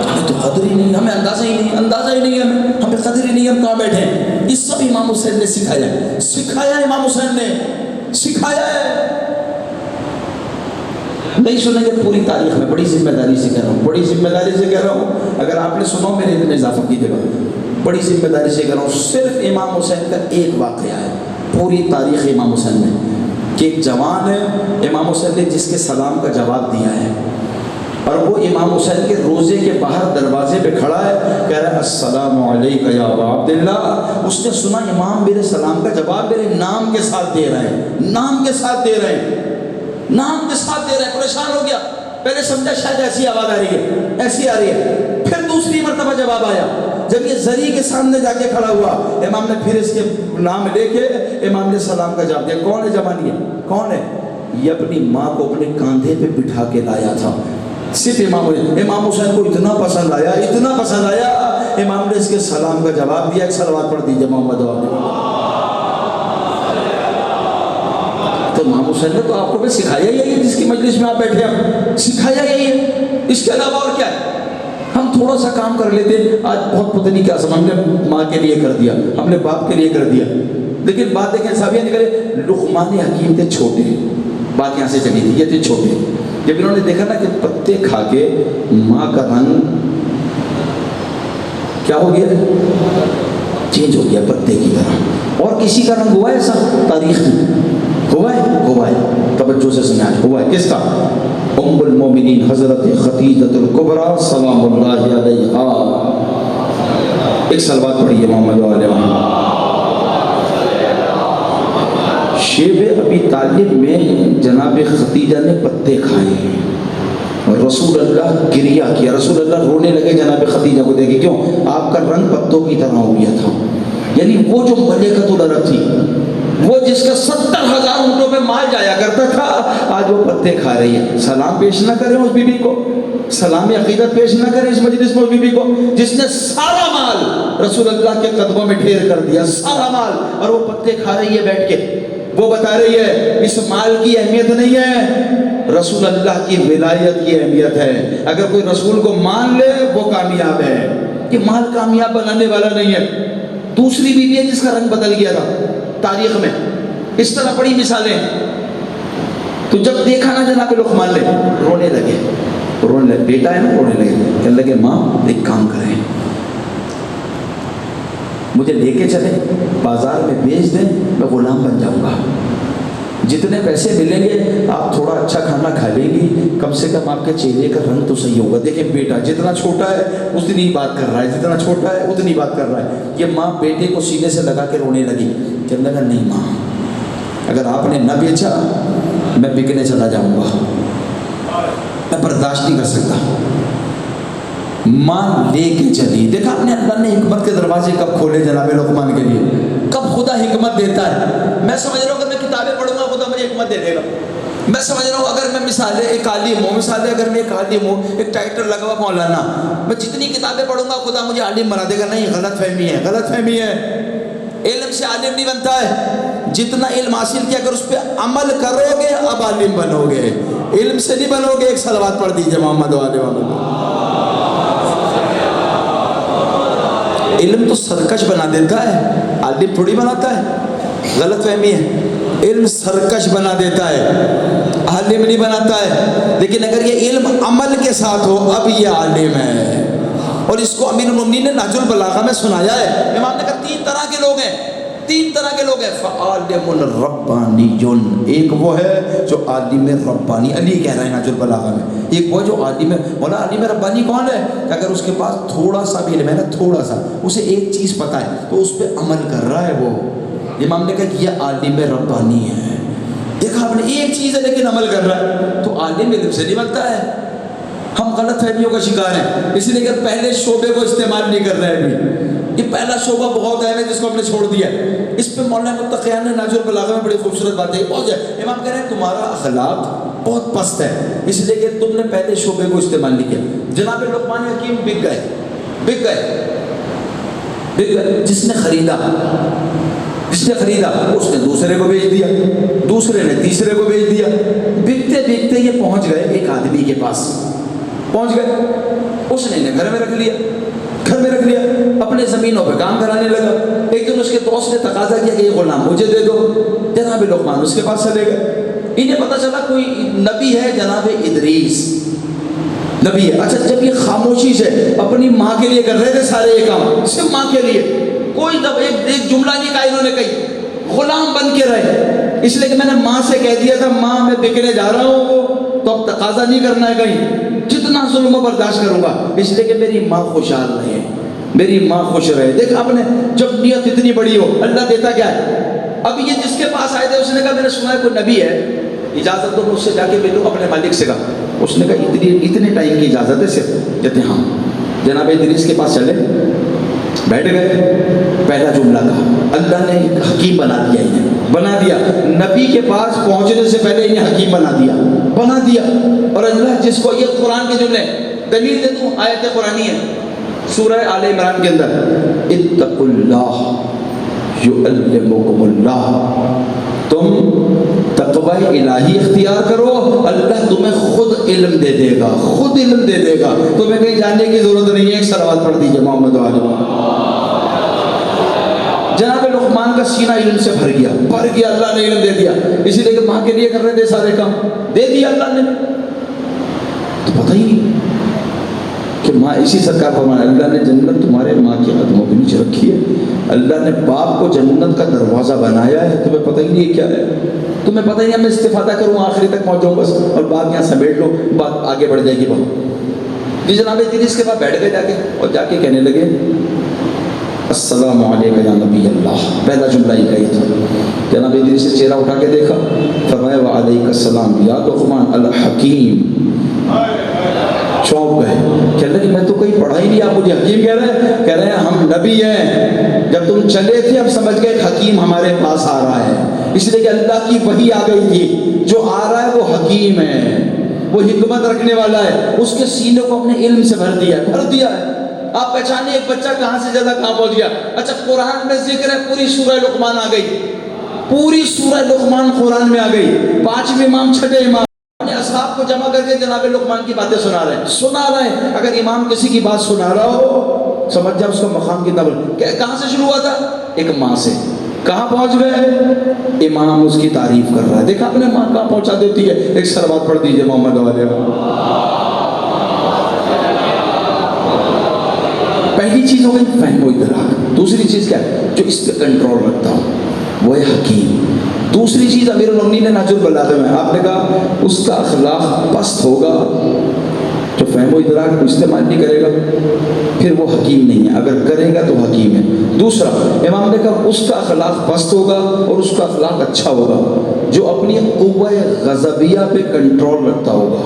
ہمیں تو قدر ہی نہیں, ہمیں اندازہ ہی نہیں, ہمیں قدر ہی نہیں, ہم کہاں بیٹھے ہیں. اس سب امام حسین نے سکھایا ہے, امام حسین نے سکھایا ہے. نہیں سنیں گے پوری تاریخ میں, بڑی ذمہ داری سے کہہ رہا ہوں, اگر آپ نے سنا میرے علم میں اضافہ کیجیے گا. بڑی ذمہ داری سے کہہ رہا ہوں, صرف امام حسین کا ایک واقعہ ہے پوری تاریخ امام حسین میں, کہ ایک جوان ہے امام حسین نے جس کے سلام کا جواب دیا ہے, اور وہ امام حسین کے روزے کے باہر دروازے پہ کھڑا ہے, کہہ رہا ہے السلام علیکم یا ابا عبداللہ. اس نے سنا امام میرے سلام کا جواب میرے نام کے ساتھ دے رہے ہیں, نام کے ساتھ دے رہے ہیں, پریشان ہو گیا. پہلے سمجھا شاید ایسی آواز آ رہی ہے, ایسی آ رہی ہے. پھر دوسری مرتبہ جواب آیا, جب یہ زری کے سامنے جا کے کھڑا ہوا, امام نے پھر اس کے نام لے کے امام نے سلام کا جواب دیا. کون ہے جوانی ہے, کون ہے یہ؟ اپنی ماں کو اپنے کاندھے پہ بٹھا کے لایا تھا. صرف امام حسین کو اتنا پسند آیا, امام نے اس کے سلام کا جواب دیا. ایک صلوات پڑھ دیجیے محمد والے. تو امام حسین نے تو آپ کو بھی سکھایا یہی ہے, جس کی مجلس میں آپ بیٹھے ہیں سکھایا یہی ہے, اس کے علاوہ اور کیا ہے؟ ہم تھوڑا سا کام کر لیتے ہیں, آج بہت پتہ نہیں کیا سب ہم نے ماں کے لیے کر دیا, ہم نے باپ کے لیے کر دیا. لیکن بات دیکھیں صحابیہ نکلے, لقمان حکیم تھے چھوٹے, بات یہاں سے چلی تھی, یہ تھے چھوٹے. جب انہوں نے دیکھا نا کہ پتے کھا کے ماں کا رنگ کیا ہو گیا, چینج ہو گیا پتے کی طرح, اور کسی کا رنگ ہوا ہے ایسا تاریخ میں؟ ہوا ہے, توجہ سے سنیں, آج ہوا ہے. کس کا؟ ام المومنین حضرت خدیجہ الکبریٰ سلام اللہ علیہا. ایک صلوات پڑھیے محمد والے محمد. شیب ابی طالب میں جناب خدیجہ نے پتے کھائے, رسول اللہ گریہ کیا, رسول اللہ رونے لگے جناب خدیجہ کو دیکھے. کیوں؟ آپ کا رنگ پتوں کی طرح ہو گیا تھا. یعنی وہ جو ملکۃ العرب تھی, وہ جس کا 70,000 اونٹوں پہ مال جایا کرتا تھا, آج وہ پتے کھا رہی ہے. سلام پیش نہ کریں اس بی بی کو, سلام عقیدت پیش نہ کریں اس مجلس میں اس بی بی کو, جس نے سارا مال رسول اللہ کے قدموں میں ڈھیر کر دیا, سارا مال, اور وہ پتے کھا رہی ہے بیٹھ کے. وہ بتا رہی ہے اس مال کی اہمیت نہیں ہے, رسول اللہ کی ولایت کی اہمیت ہے. اگر کوئی رسول کو مان لے وہ کامیاب ہے, کہ مال کامیاب بنانے والا نہیں ہے. دوسری بیوی ہے جس کا رنگ بدل گیا تھا تاریخ میں, اس طرح بڑی مثالیں. تو جب دیکھا نا جناب لقمان نے, رونے لگے, بیٹا ہے نا, رونے لگے, کہنے لگے ماں ایک کام کریں, مجھے لے کے چلیں بازار میں بیچ دیں, میں غلام بن جاؤں گا. جتنے پیسے ملیں گے آپ تھوڑا اچھا کھانا کھا لیں گی, کم سے کم آپ کے چہرے کا رنگ تو صحیح ہوگا. دیکھیں بیٹا جتنا چھوٹا ہے اتنی بات کر رہا ہے, جتنا چھوٹا ہے اتنی بات کر رہا ہے. یہ ماں بیٹے کو سینے سے لگا کے رونے لگی. کہنے لگا نہیں ماں, اگر آپ نے نہ بیچا میں بکنے چلا جاؤں گا, میں برداشت نہیں کر سکتا. ماں لے کے چلی. دیکھا آپ نے اللہ نے حکمت کے دروازے کب کھولے جناب لقمان کے لیے, کب خدا حکمت دیتا ہے. میں سمجھ رہا ہوں اگر میں کتابیں پڑھوں گا خدا مجھے حکمت دے دے گا. میں سمجھ رہا ہوں اگر میں مثالیں ایک عالم ہوں, اگر میں ایک عالم ہوں, ایک ٹائٹل لگا ہوا مولانا, میں جتنی کتابیں پڑھوں گا خدا مجھے عالم بنا دے گا. نہیں, غلط فہمی ہے. علم سے عالم نہیں بنتا ہے, جتنا علم حاصل کیا اگر اس پہ عمل کرو گے اب عالم بنو گے. علم سے نہیں بنو گے. ایک صلوات پڑھ دیجئے محمد والے محمد. علم تو سرکش بنا دیتا ہے، عالم تھوڑی بناتا ہے. غلط فہمی ہے. علم سرکش بنا دیتا ہے، عالم نہیں بناتا ہے. لیکن اگر یہ علم عمل کے ساتھ ہو اب یہ عالم ہے. اور اس کو امیر المومنین نے نہج البلاغہ میں سنایا ہے. امام نے کہا 3 طرح کے لوگ ہیں، 3 طرح کے لوگ ہیں. فعالم ربانی، ایک وہ ہے جو عالم ربانی، علی کہہ رہے ہیں نہج البلاغہ میں. ایک وہ جو عالم ہے. مولا عالم ربانی کون ہے؟ کہ اگر اس کے پاس تھوڑا سا بھی علم ہے نا، تھوڑا سا، اسے ایک چیز پتہ ہے تو اس پہ عمل کر رہا ہے وہ. امام نے کہا کہ یہ عالم ربانی ہے. دیکھا آپ نے، ایک چیز ہے لیکن عمل کر رہا ہے تو عالم علم سے نہیں بنتا ہے. ہم غلط فہمیوں کا شکار ہیں، اس لیے کہ پہلے شعبے کو استعمال نہیں کر رہے ابھی. یہ پہلا شعبہ بہت اہم ہے جس کو ہم نے چھوڑ دیا. اس پہ مولانا متقیان نے نہج البلاغہ میں بڑی خوبصورت باتیں پہنچ جائے. امام کہہ رہے ہیں تمہارا اخلاق بہت پست ہے، اس لیے کہ تم نے پہلے شعبے کو استعمال نہیں کیا. جناب لقمان حکیم بک گئے. جس نے خریدا اس نے دوسرے کو بیچ دیا، دوسرے نے تیسرے کو بیچ دیا. بکتے بکتے یہ پہنچ گئے ایک آدمی کے پاس. پہنچ گئے، اس نے انہیں گھر میں رکھ لیا، اپنے زمینوں پہ کام کرانے لگا. ایک دن اس کے دوست نے تقاضا کیا کہ یہ غلام مجھے دے دو. جناب لقمان اس کے پاس چلے گئے. انہیں پتا چلا کوئی نبی ہے، جناب ادریس نبی ہے. اچھا، جب یہ خاموشی سے اپنی ماں کے لیے کر رہے تھے سارے یہ کام، صرف ماں کے لیے، کوئی جب ایک جملہ نہیں کہا انہوں نے، کہی غلام بن کے رہے. اس لیے کہ میں نے ماں سے کہہ دیا تھا ماں میں بکنے جا رہا ہوں تو اب تقاضا نہیں کرنا ہے کہیں، جتنا ظلم و برداشت کروں گا، اس لیے کہ میری ماں خوشحال رہے، میری ماں خوش رہے. دیکھا آپ نے، جب نیت اتنی بڑی ہو اللہ دیتا کیا ہے. اب یہ جس کے پاس آئے تھے اس نے کہا میں نے سنا ہے کوئی نبی ہے، اجازت دو اس سے جا کے ملوں. اپنے مالک سے کہا. اس نے کہا اتنے ٹائم کی اجازت ہے صرف؟ کہتے ہاں. جناب ادریس کے پاس چلے، بیٹھ گئے. پہلا جملہ کہا، اللہ نے ایک حکیم بنا دیا. نبی کے پاس پہنچنے سے پہلے انہیں حکیم بنا دیا. اور اللہ جس کو، یہ قرآن کے جملے دلیل دے دوں، آیت قرآنی ہے سورہ آل عمران کے اندر، اتقوا اللہ یعلمکم اللہ. تم تقوی الہی اختیار کرو، اللہ تمہیں خود علم دے دے گا، تمہیں کہیں جانے کی ضرورت نہیں ہے. ایک صلوات پڑھ دیجئے محمد والے. جناب لقمان کا سینہ علم سے بھر گیا، اللہ نے علم دے دیا. اسی لیے کہ ماں کے لیے کر رہے تھے سارے کام، دے دیا اللہ نے. تو پتہ ہی نہیں کہ ماں، اسی سرکار فرمایا اللہ نے جنت تمہارے ماں کے قدموں کے نیچے رکھی ہے. اللہ نے باپ کو جنت کا دروازہ بنایا ہے. تمہیں پتہ ہی نہیں کیا ہے، تمہیں پتہ ہی نہیں. میں استفادہ کروں، آخری تک پہنچ جاؤں بس، اور بات یہاں سمیٹ لو، بات آگے بڑھ جائے گی بہت. جناب ادریس کے پاس بیٹھ گئے جا کے کہنے لگے السلام علیکم یا نبی اللہ. پہلا جملہ ہی کہی تھا. جناب ادریس سے چہرہ اٹھا کے دیکھا، فرمایا وعلیک السلام یا لقمان الحکیم. چونک گئے، کہنے لگے میں تو کہیں پڑھا ہی نہیں، آپ مجھے حکیم کہہ رہے ہیں ہم نبی ہیں. جب تم چلے تھے ہم سمجھ گئے حکیم ہمارے پاس آ رہا ہے، اس لیے کہ اللہ کی وحی آ گئی تھی، جو آ رہا ہے وہ حکیم ہے، وہ حکمت رکھنے والا ہے. اس کے سینے کو اپنے علم سے بھر دیا ہے. آپ پہچانے ایک بچہ کہاں سے زیادہ کہاں پہنچ گیا. اچھا، قرآن میں ذکر ہے، پوری سورہ لقمان آ گئی، پوری سورہ لقمان قرآن میں آ گئی. 5ویں امام 6 امام اپنے اصحاب کو جمع کر کے جناب لقمان کی باتیں سنا رہے ہیں. اگر امام کسی کی بات سنا رہا ہو سمجھ جا اس کا مقام کتنا بڑا. کہاں سے شروع ہوا تھا؟ ایک ماں سے. کہاں پہنچ گئے؟ امام اس کی تعریف کر رہا ہے. دیکھا اپنے ماں کہاں پہنچا دیتی ہے. ایک صلوات پڑھ دیجئے محمد والے. پہلی چیز ہو گئی فہم و ادراک. دوسری چیز کیا ہے؟ جو اس پہ کنٹرول رکھتا ہوں وہ ہے حکیم. دوسری چیز امیر المومنین نے نہج البلاغہ میں آپ نے کہا اس کا اخلاق پست ہوگا، جو فہم و ادراک کو استعمال نہیں کرے گا پھر وہ حکیم نہیں ہے، اگر کرے گا تو حکیم ہے. دوسرا امام نے کہا اس کا اخلاق پست ہوگا اور اس کا اخلاق اچھا ہوگا جو اپنی قوت غضبیہ پہ کنٹرول رکھتا ہوگا.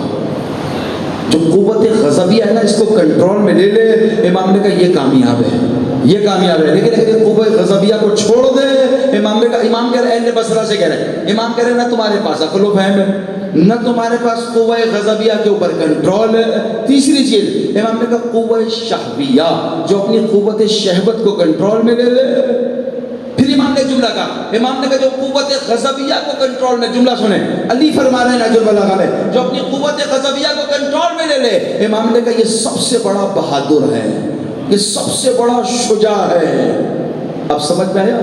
جو قوت غضبیہ ہے نا، اس کو کنٹرول میں لے لے. امام نے کہا یہ کامیاب ہے. لیکن اگر قوت غضبیہ کو چھوڑ دے، امام کہہ رہے اہل بصرہ سے کہہ رہے، امام کہہ رہے نہ تمہارے پاس عقل و فہم ہے، نہ تمہارے پاس قوت غضبیہ کے اوپر کنٹرول ہے. تیسری چیز امام نے کہا قوت شہویہ، جو اپنی قوت شہوت کو کنٹرول میں لے لے. پھر امام نے جملہ کہا. امام نے کہا جو قوت غضبیہ کو کنٹرول میں, جملہ سنیں, علی فرما رہے ہیں نہج البلاغہ میں, جو اپنی قوت غضبیہ کو کنٹرول میں لے لے, امام نے کہا یہ سب سے بڑا بہادر ہے, یہ سب سے بڑا شجاع ہے. اب سمجھ میں آیا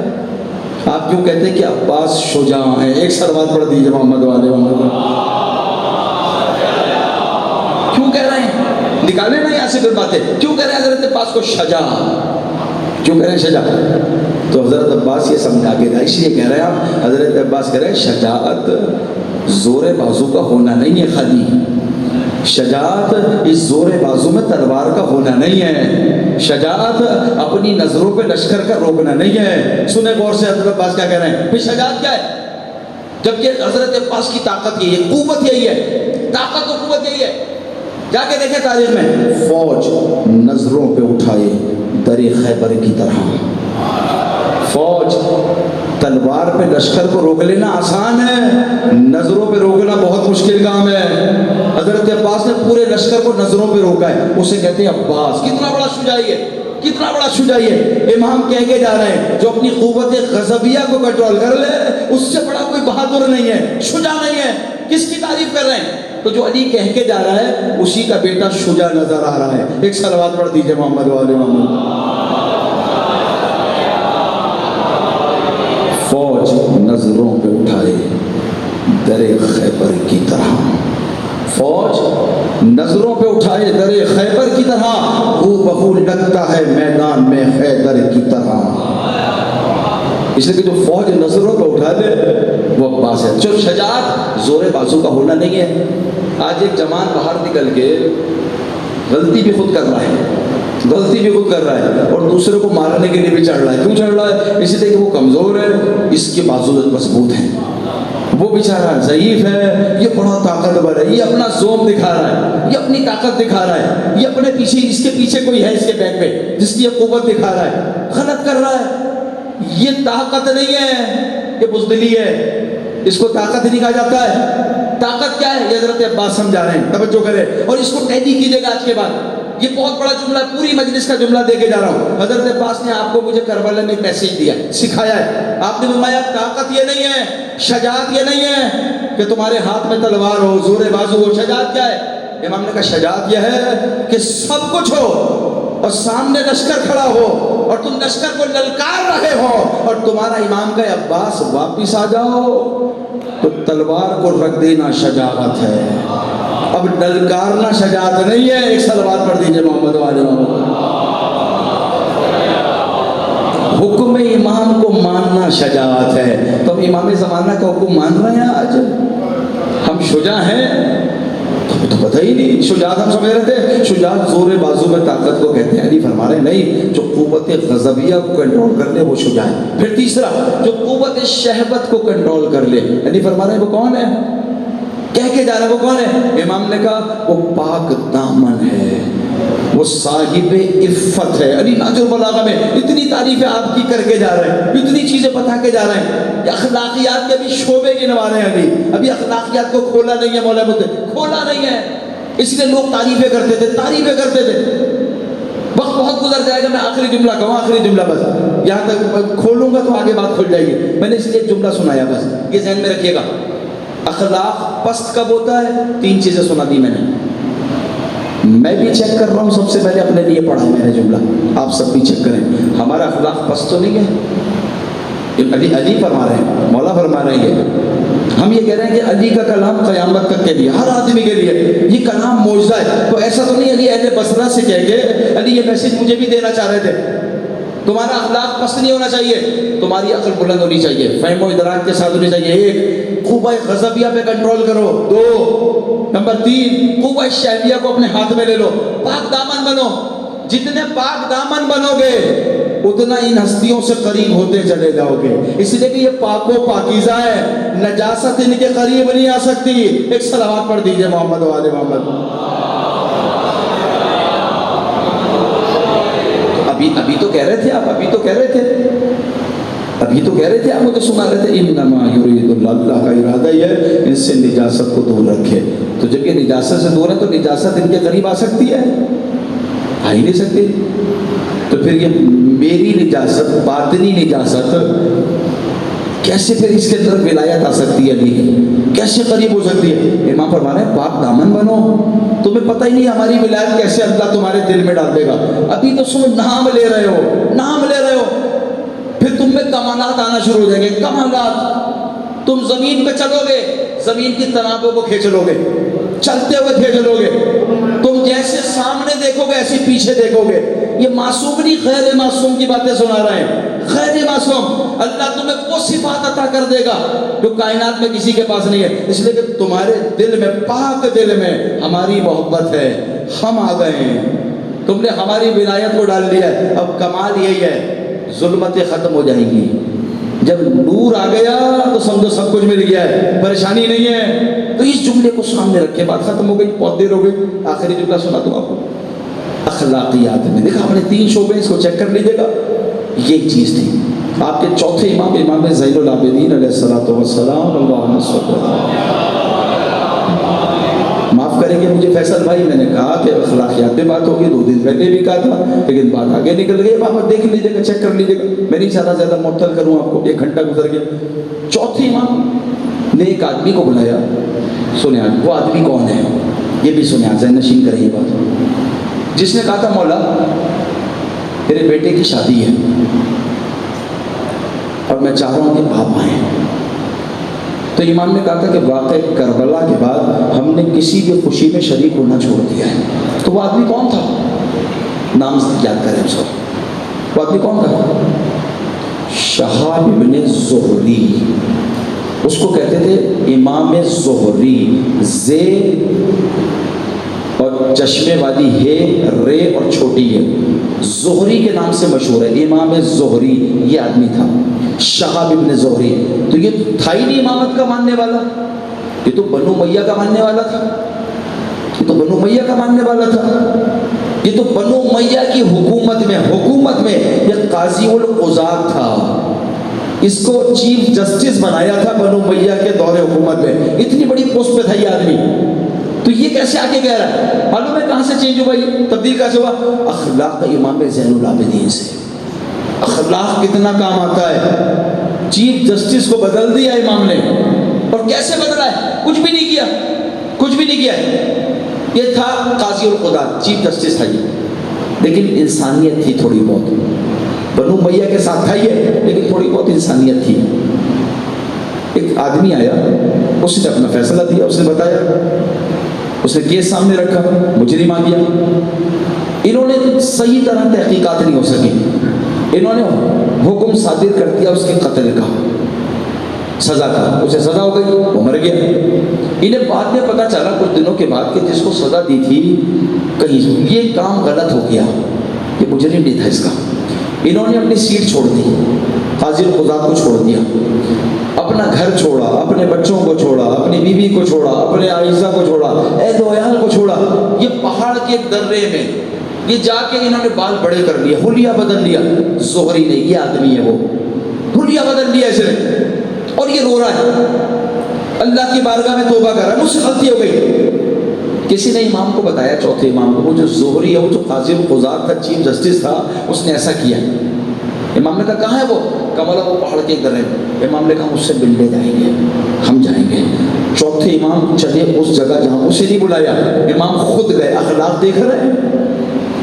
آپ کیوں کہتے ہیں کہ عباس شجاع ہیں؟ ایک سلوات پڑھ دیجیے محمد والے محمد. کیوں کہہ رہے ہیں؟ نکالے نا یہاں سے پھر باتیں. کیوں کہہ رہے ہیں حضرت عباس کو شجاع؟ کیوں کہہ رہے ہیں شجاع؟ تو حضرت عباس یہ سمجھا کے تھا, اس لیے کہہ رہے ہیں آپ. حضرت عباس کہہ رہے ہیں شجاعت زور بازو کا ہونا نہیں ہے خالی, شجاعت اس زور بازو میں تلوار کا ہونا نہیں ہے, شجاعت اپنی نظروں پہ لشکر کا روکنا نہیں ہے. سنیں غور سے حضرت عباس کیا کہہ رہے ہیں. پھر شجاعت کیا ہے؟ جبکہ حضرت عباس کی طاقت یہی ہے, قوت یہی ہے, طاقت و قوت یہی ہے. جا کے دیکھیں تاریخ میں, فوج نظروں پہ اٹھائے در خیبر کی طرح. فوج تلوار پہ لشکر کو روک لینا آسان ہے, نظروں پہ روکنا بہت مشکل کام ہے. حضرت عباس نے پورے لشکر کو نظروں پہ روکا ہے, اسے کہتے ہیں عباس. کتنا بڑا شجاعی ہے, کتنا بڑا شجاعی ہے. امام کہہ کے جا رہے ہیں جو اپنی قوت غضبیہ کو کنٹرول کر لے اس سے بڑا کوئی بہادر نہیں ہے, شجاع نہیں ہے. کس کی تعریف کر رہے ہیں؟ تو جو علی کہہ کے جا رہا ہے اسی کا بیٹا شجاع نظر آ رہا ہے. ایک صلوات پڑھ دیجیے محمد والے محمد. فوج نظروں پہ اٹھائے در خیبر کی طرح, فوج نظروں پہ اٹھائے در خیبر کی طرح, ہو بہو لگتا ہے میدان میں حیدر کی طرح. اس لیے کہ جو فوج نظروں پہ اٹھا دے وہ عباس ہے. جو شجاعت زور بازو کا ہونا نہیں ہے. آج ایک جوان باہر نکل کے غلطی بھی خود کر رہا ہے, غلطی بھی خود کر رہا ہے اور دوسرے کو مارنے کے لیے بھی چڑھ رہا ہے. کیوں چڑھ رہا ہے؟ اس لیے کہ وہ کمزور ہے, اس کے بازو مضبوط ہیں. وہ بیچارہ ضعیف ہے, یہ بڑا طاقتور ہے, یہ اپنا زوم دکھا رہا ہے, یہ اپنی طاقت دکھا رہا ہے, یہ اپنے پیچھے, اس کے پیچھے کوئی ہے اس کے بیک پہ جس کی یہ قوت دکھا رہا ہے. غلط کر رہا ہے. یہ طاقت نہیں ہے, یہ بزدلی ہے. اس کو طاقت ہی نہیں کہا جاتا ہے. طاقت کیا ہے یہ حضرت عباس سمجھا رہے ہیں, توجہ کریں اور اس کو ٹیلی کیجیے گا آج کے بعد. یہ بہت بڑا جملہ, پوری مجلس کا جملہ دے کے جا رہا ہوں. حضرت عباس نے آپ کو مجھے کربلا میں میسیج دیا, سکھایا ہے. آپ نے فرمایا طاقت یہ نہیں ہے, شجاعت یہ نہیں ہے کہ تمہارے ہاتھ میں تلوار ہو, زور بازو ہو. شجاعت کیا ہے؟ امام نے کہا شجاعت یہ ہے کہ سب کچھ ہو اور سامنے لشکر کھڑا ہو اور تم لشکر کو للکار رہے ہو اور تمہارا امام کا عباس واپس آ جاؤ تو تلوار کو رکھ دینا شجاعت ہے. اب للکارنا شجاعت نہیں ہے. ایک سلوات پڑھ دیجیے محمد والے محمد. حکم امام کو ماننا شجاعت ہے. تو ہم امام زمانہ کا حکم مان رہے ہیں آج, ہم شجاع ہیں تو پتہ ہی نہیں. شجاعت ہم سمجھ رہے تھے شجاعت زور بازو میں طاقت کو کہتے ہیں. علی فرما رہے نہیں, جو قوت غضبیہ کو کنٹرول کر لے وہ شجاع ہے. پھر تیسرا جو قوت شہوت کو کنٹرول کر لے. علی فرما رہے ہیں وہ کون ہے؟ کہہ کے جا رہا ہے وہ کون ہے؟ امام نے کہا وہ پاک دامن ہے, وہ صاحب عفت ہے. علی نہج البلاغہ میں اتنی تعریفیں آپ کی کر کے جا رہے ہیں, اتنی چیزیں بتا کے جا رہے ہیں. یہ اخلاقیات کے بھی شعبے گنوا رہے ہیں علی. ابھی اخلاقیات کو کھولا نہیں ہے مولا مدد, کھولا نہیں ہے. اس لیے لوگ تعریفیں کرتے تھے, تعریفیں کرتے تھے. وقت بہت گزر جائے گا, میں آخری جملہ کہوں, آخری جملہ بس. یہاں تک کھولوں گا تو آگے بات کھل جائے گی. میں نے اس لیے ایک جملہ سنایا بس, یہ ذہن میں رکھیے گا. اخلاق پست کب ہوتا ہے؟ 3 چیزیں سنا دی میں نے. میں بھی چیک کر رہا ہوں, سب سے پہلے اپنے لیے پڑھا ہے میں نے جملہ, آپ سب بھی چیک کریں. ہمارا اخلاق پست تو نہیں ہے. علی فرما رہے ہیں, مولا فرما رہے ہیں. ہم یہ کہہ رہے ہیں کہ علی کا کلام قیامت تک کے لیے, ہر آدمی کے لیے یہ کلام معجزہ ہے. تو ایسا تو نہیں علی اہل بصرہ سے کہہ کے علی یہ میسج مجھے بھی دینا چاہ رہے تھے. تمہارا اخلاق پست نہیں ہونا چاہیے, تمہاری عقل بلند ہونی چاہیے, فہم و ادراک کے ساتھ ہونی چاہیے. 1 قوہ غضبیہ پہ کنٹرول کرو. 2 نمبر 3 قوہ شہویہ کو اپنے ہاتھ میں لے لو, پاک دامن بنو. جتنے پاک دامن بنو گے اتنا ان ہستیوں سے قریب ہوتے چلے جاؤ گے. اس لیے کہ یہ پاک و پاکیزہ ہے, نجاست ان کے قریب نہیں آ سکتی. ایک صلوات پڑھ دیجئے محمد والے محمد. ابھی تو کہہ رہے تھے آپ, ابھی تو کہہ رہے تھے آپ مجھے سنا رہے تھے انما یرید اللہ, اللہ کا ارادہ یہ ہے ان سے نجاست کو دور رکھے. تو جب یہ نجاست سے دور ہے تو نجاست ان کے قریب آ سکتی ہے؟ آ ہی نہیں سکتی. تو پھر یہ میری نجاست, باطنی نجاست کیسے پھر اس کے اندر ولایت آ سکتی ہے علی کی؟ کیسے قریب ہو سکتی ہے؟ امام فرما رہے ہیں پاک دامن بنو، تمہیں پتہ ہی نہیں ہماری ولایت کیسے اللہ تمہارے دل میں ڈال دے گا، ابھی تو سمجھ نام لے رہے ہو، نام لے رہے ہو، پھر تم میں کمالات آنا شروع ہو جائیں گے، کمالات، تم زمین پہ چلو گے، زمین کی تنابوں کو کھینچ لو گے، چلتے ہوئے کھینچ لو گے، تم جیسے سامنے دیکھو گے ایسے پیچھے دیکھو گے۔ یہ معصوم نہیں، غیر معصوم کی باتیں سنا رہے ہیں، غیر معصوم۔ اللہ تمہیں وہ صفات عطا کر دے گا جو کائنات میں کسی کے پاس نہیں ہے، اس لیے کہ تمہارے دل میں، پاک دل میں ہماری محبت ہے، ہم آ گئے ہیں، تم نے ہماری ولایت کو ڈال لیا ہے۔ اب کمال یہی ہے، ظلمتیں ختم ہو جائیں گی، جب نور آ گیا تو سمجھو سب کچھ مل گیا ہے، پریشانی نہیں ہے۔ تو اس جملے کو سامنے رکھے بات ختم ہو گئی، بہت دیر ہو گئی، آخری جملہ سنا دوں آپ کو۔ اخلاقیات میں دیکھا ہم نے 3 شعبے، اس کو چیک کر لیجیے گا، یہ چیز تھی۔ آپ کے چوتھے امام، امام زین العابدین علیہ الصلوۃ والسلام، اللہم صل علی، معاف کریں گے مجھے فیصل بھائی، میں نے کہا کہ اخلاقیات پہ بات ہوگی، 2 دن پہلے بھی کہا تھا، لیکن بات آگے نکل گئی۔ آپ دیکھ لیجیے گا، چیک کر لیجیے گا، میں نہیں چاہتا زیادہ معطل کروں آپ کو، 1 گھنٹہ گزر گیا۔ چوتھے امام نے ایک آدمی کو بلایا، سنیں آج وہ آدمی کون ہے، یہ بھی سنیں آج، ذہن نشین کریں یہ بات، جس نے کہا تھا مولا میرے بیٹے کی شادی ہے اور میں چاہ رہا ہوں کہ آپ آئیں۔ تو امام نے کہا تھا کہ واقع کربلا کے بعد ہم نے کسی بھی خوشی میں شریک ہونا چھوڑ دیا ہے۔ تو وہ آدمی کون تھا؟ نام یاد کریں اس کو، وہ آدمی کون تھا؟ شہاب ابن زہری، اس کو کہتے تھے امام زہری، زے اور چشمے والی ہے، رے اور چھوٹی ہے، زہری کے نام سے مشہور ہے، امام زہری یہ آدمی تھا، شہاب ابن زہری۔ تو یہ تھا ہی نہیں امامت کا ماننے والا، یہ تو بنو امیہ کا ماننے والا تھا، یہ تو بنو امیہ کا ماننے والا تھا، یہ تو بنو امیہ کی حکومت میں یہ قاضی القضات تھا، اس کو چیف جسٹس بنایا تھا بنو امیہ کے دور حکومت میں، اتنی بڑی پوسٹ پہ تھا یہ آدمی۔ تو یہ کیسے آگے کہہ رہا ہے؟ معلوم ہے کہاں سے چینج ہوا، یہ تبدیل کیسے ہوا؟ اخلاق امام زین العابدین سے۔ اخلاق کتنا کام آتا ہے، چیف جسٹس کو بدل دیا امام نے، اور کیسے بدلا ہے؟ کچھ بھی نہیں کیا، کچھ بھی نہیں کیا۔ یہ تھا قاضی القضات، چیف جسٹس تھا یہ، لیکن انسانیت تھی تھوڑی بہت، بنو امیہ کے ساتھ تھا یہ، لیکن تھوڑی بہت انسانیت تھی۔ ایک آدمی آیا، اس نے اپنا فیصلہ دیا، اس نے بتایا، اس نے کیس سامنے رکھا، مجرم آ گیا، انہوں نے صحیح طرح تحقیقات نہیں ہو سکی، انہوں نے حکم صادر کر دیا اس کے قتل کا، سزا کا، اسے سزا ہو گئی، وہ مر گیا۔ انہیں بعد میں پتا چلا کچھ دنوں کے بعد کہ جس کو سزا دی تھی کہیں یہ کام غلط ہو گیا، یہ مجرم نہیں تھا اس کا۔ انہوں نے اپنی سیٹ چھوڑ دی، قاضی القضات کو چھوڑ دیا، اپنا گھر چھوڑا، اپنے بچوں کو چھوڑا، اپنی بیوی کو چھوڑا، اپنے عائشہ کو چھوڑا، اہل و عیال کو چھوڑا، یہ پہاڑ کے درے میں یہ جا کے انہوں نے بال بڑے کر لیے، حلیہ بدل لیا۔ زہری نے، یہ آدمی ہے وہ، حلیہ بدل لیا اس نے، اور یہ رو رہا ہے، اللہ کی بارگاہ میں توبہ کر رہا ہے، مجھ سے غلطی ہو گئی۔ کسی نے امام کو بتایا، چوتھے امام کو، وہ جو زہری ہے، وہ جو قاضی القضات تھا، چیف جسٹس تھا، اس نے ایسا کیا۔ امام نے کہا کہاں ہے وہ؟ کہا مولا وہ پہاڑ کے درے میں۔ امام نے کہا اس سے ملنے جائیں گے، ہم جائیں گے۔ چوتھے امام چلے اس جگہ جہاں اسے نہیں بلایا، امام خود گئے۔ اخلاق دیکھ رہے ہیں،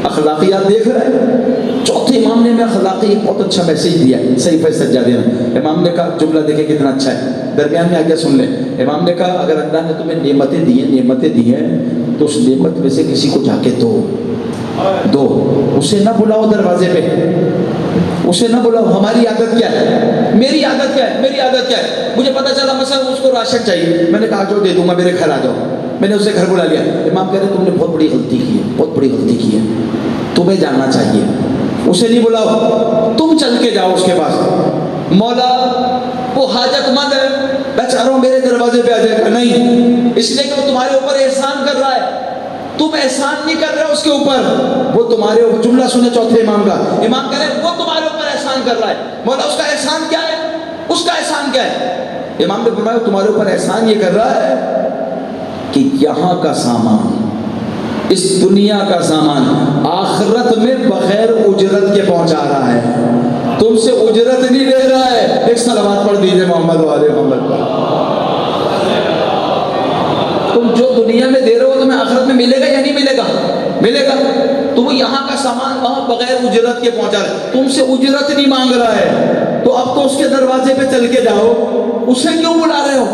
اخلاقیات دیکھ رہے ہیں۔ چوتھے امام نے اخلاقی ایک بہت اچھا میسیج دیا، صحیفہ سجادہ دینا۔ امام نے کہا، جملہ دیکھیں کتنا اچھا ہے، درمیان میں آگے سن لیں۔ امام نے کہا اگر اللہ نے تمہیں نعمتیں دی ہیں تو اس نعمت میں سے کسی کو جا کے دو، اسے نہ بلاؤ دروازے پہ، اسے نہ بلاؤ۔ ہماری عادت کیا ہے، میری عادت کیا ہے، میری عادت کیا ہے، مجھے پتا چلا مثلا اس کو راشن چاہیے، میں نے کہا جو دے دوں گا، میرے گھر آ جاؤ، میں نے اسے گھر بلا لیا۔ امام کہہ رہے تم نے بہت بڑی غلطی کی ہے، بہت بڑی غلطی کی ہے، تمہیں جاننا چاہیے، اسے نہیں بلاؤ، تم چل کے جاؤ اس کے پاس۔ مولا وہ حاجت مند ہے، میں چاہ رہا ہوں میرے دروازے پہ آ جائے گا، نہیں، اس لیے کہ وہ تمہارے اوپر احسان کر رہا ہے، تم احسان نہیں کر رہے اس کے اوپر، وہ تمہارے اوپر۔ جملہ سنے چوتھے امام کا، امام کہہ رہے وہ تمہارے اوپر احسان کر رہا ہے، مولا اس کا احسان کیا ہے، اس کا احسان کیا ہے؟ امام نے فرمایا تمہارے اوپر احسان یہ کر رہا ہے کہ یہاں کا سامان، اس دنیا کا سامان آخرت میں بغیر اجرت کے پہنچا رہا ہے، تم سے اجرت نہیں لے رہا ہے۔ ایک صلوات پڑھ دیجئے محمد محمد والے محمد پر. تم جو دنیا میں دے رہے ہو تمہیں آخرت میں ملے گا یا نہیں ملے گا؟ ملے گا. تم یہاں کا سامان وہاں بغیر اجرت کے پہنچا رہے, تم سے اجرت نہیں مانگ رہا ہے, تو اب تو اس کے دروازے پہ چل کے جاؤ, اسے کیوں بلا رہے ہو؟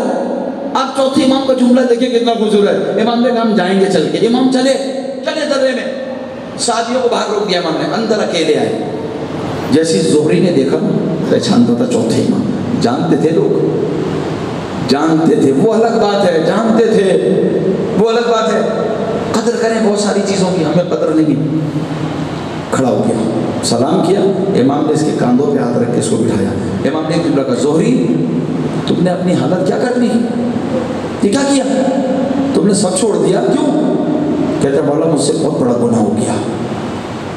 آپ چوتھے امام کا جملہ دیکھیں کتنا خوبصورت ہے. امام نے کہا ہم جائیں گے چل کے. امام چلے درے میں, ساتھیوں کو باہر روک دیا امام نے, اندر اکیلے آئے. جیسی زہری نے دیکھا پہچانتا تھا چوتھے امام. جانتے تھے لوگ, جانتے تھے, وہ الگ بات ہے, جانتے تھے وہ الگ بات ہے. قدر کریں بہت ساری چیزوں کی, ہمیں قدر نہیں. کھڑا ہو گیا, سلام کیا, امام نے اس کے کاندھوں پہ ہاتھ رکھ کے اس کو بٹھایا. امام نے ایک جملہ کہا, زہری تم نے اپنی حالت کیا کر لی, یہ کیا کیا, تم نے سب چھوڑ دیا, کیوں؟ کہتا مولا مجھ سے بہت بڑا گناہ ہو گیا,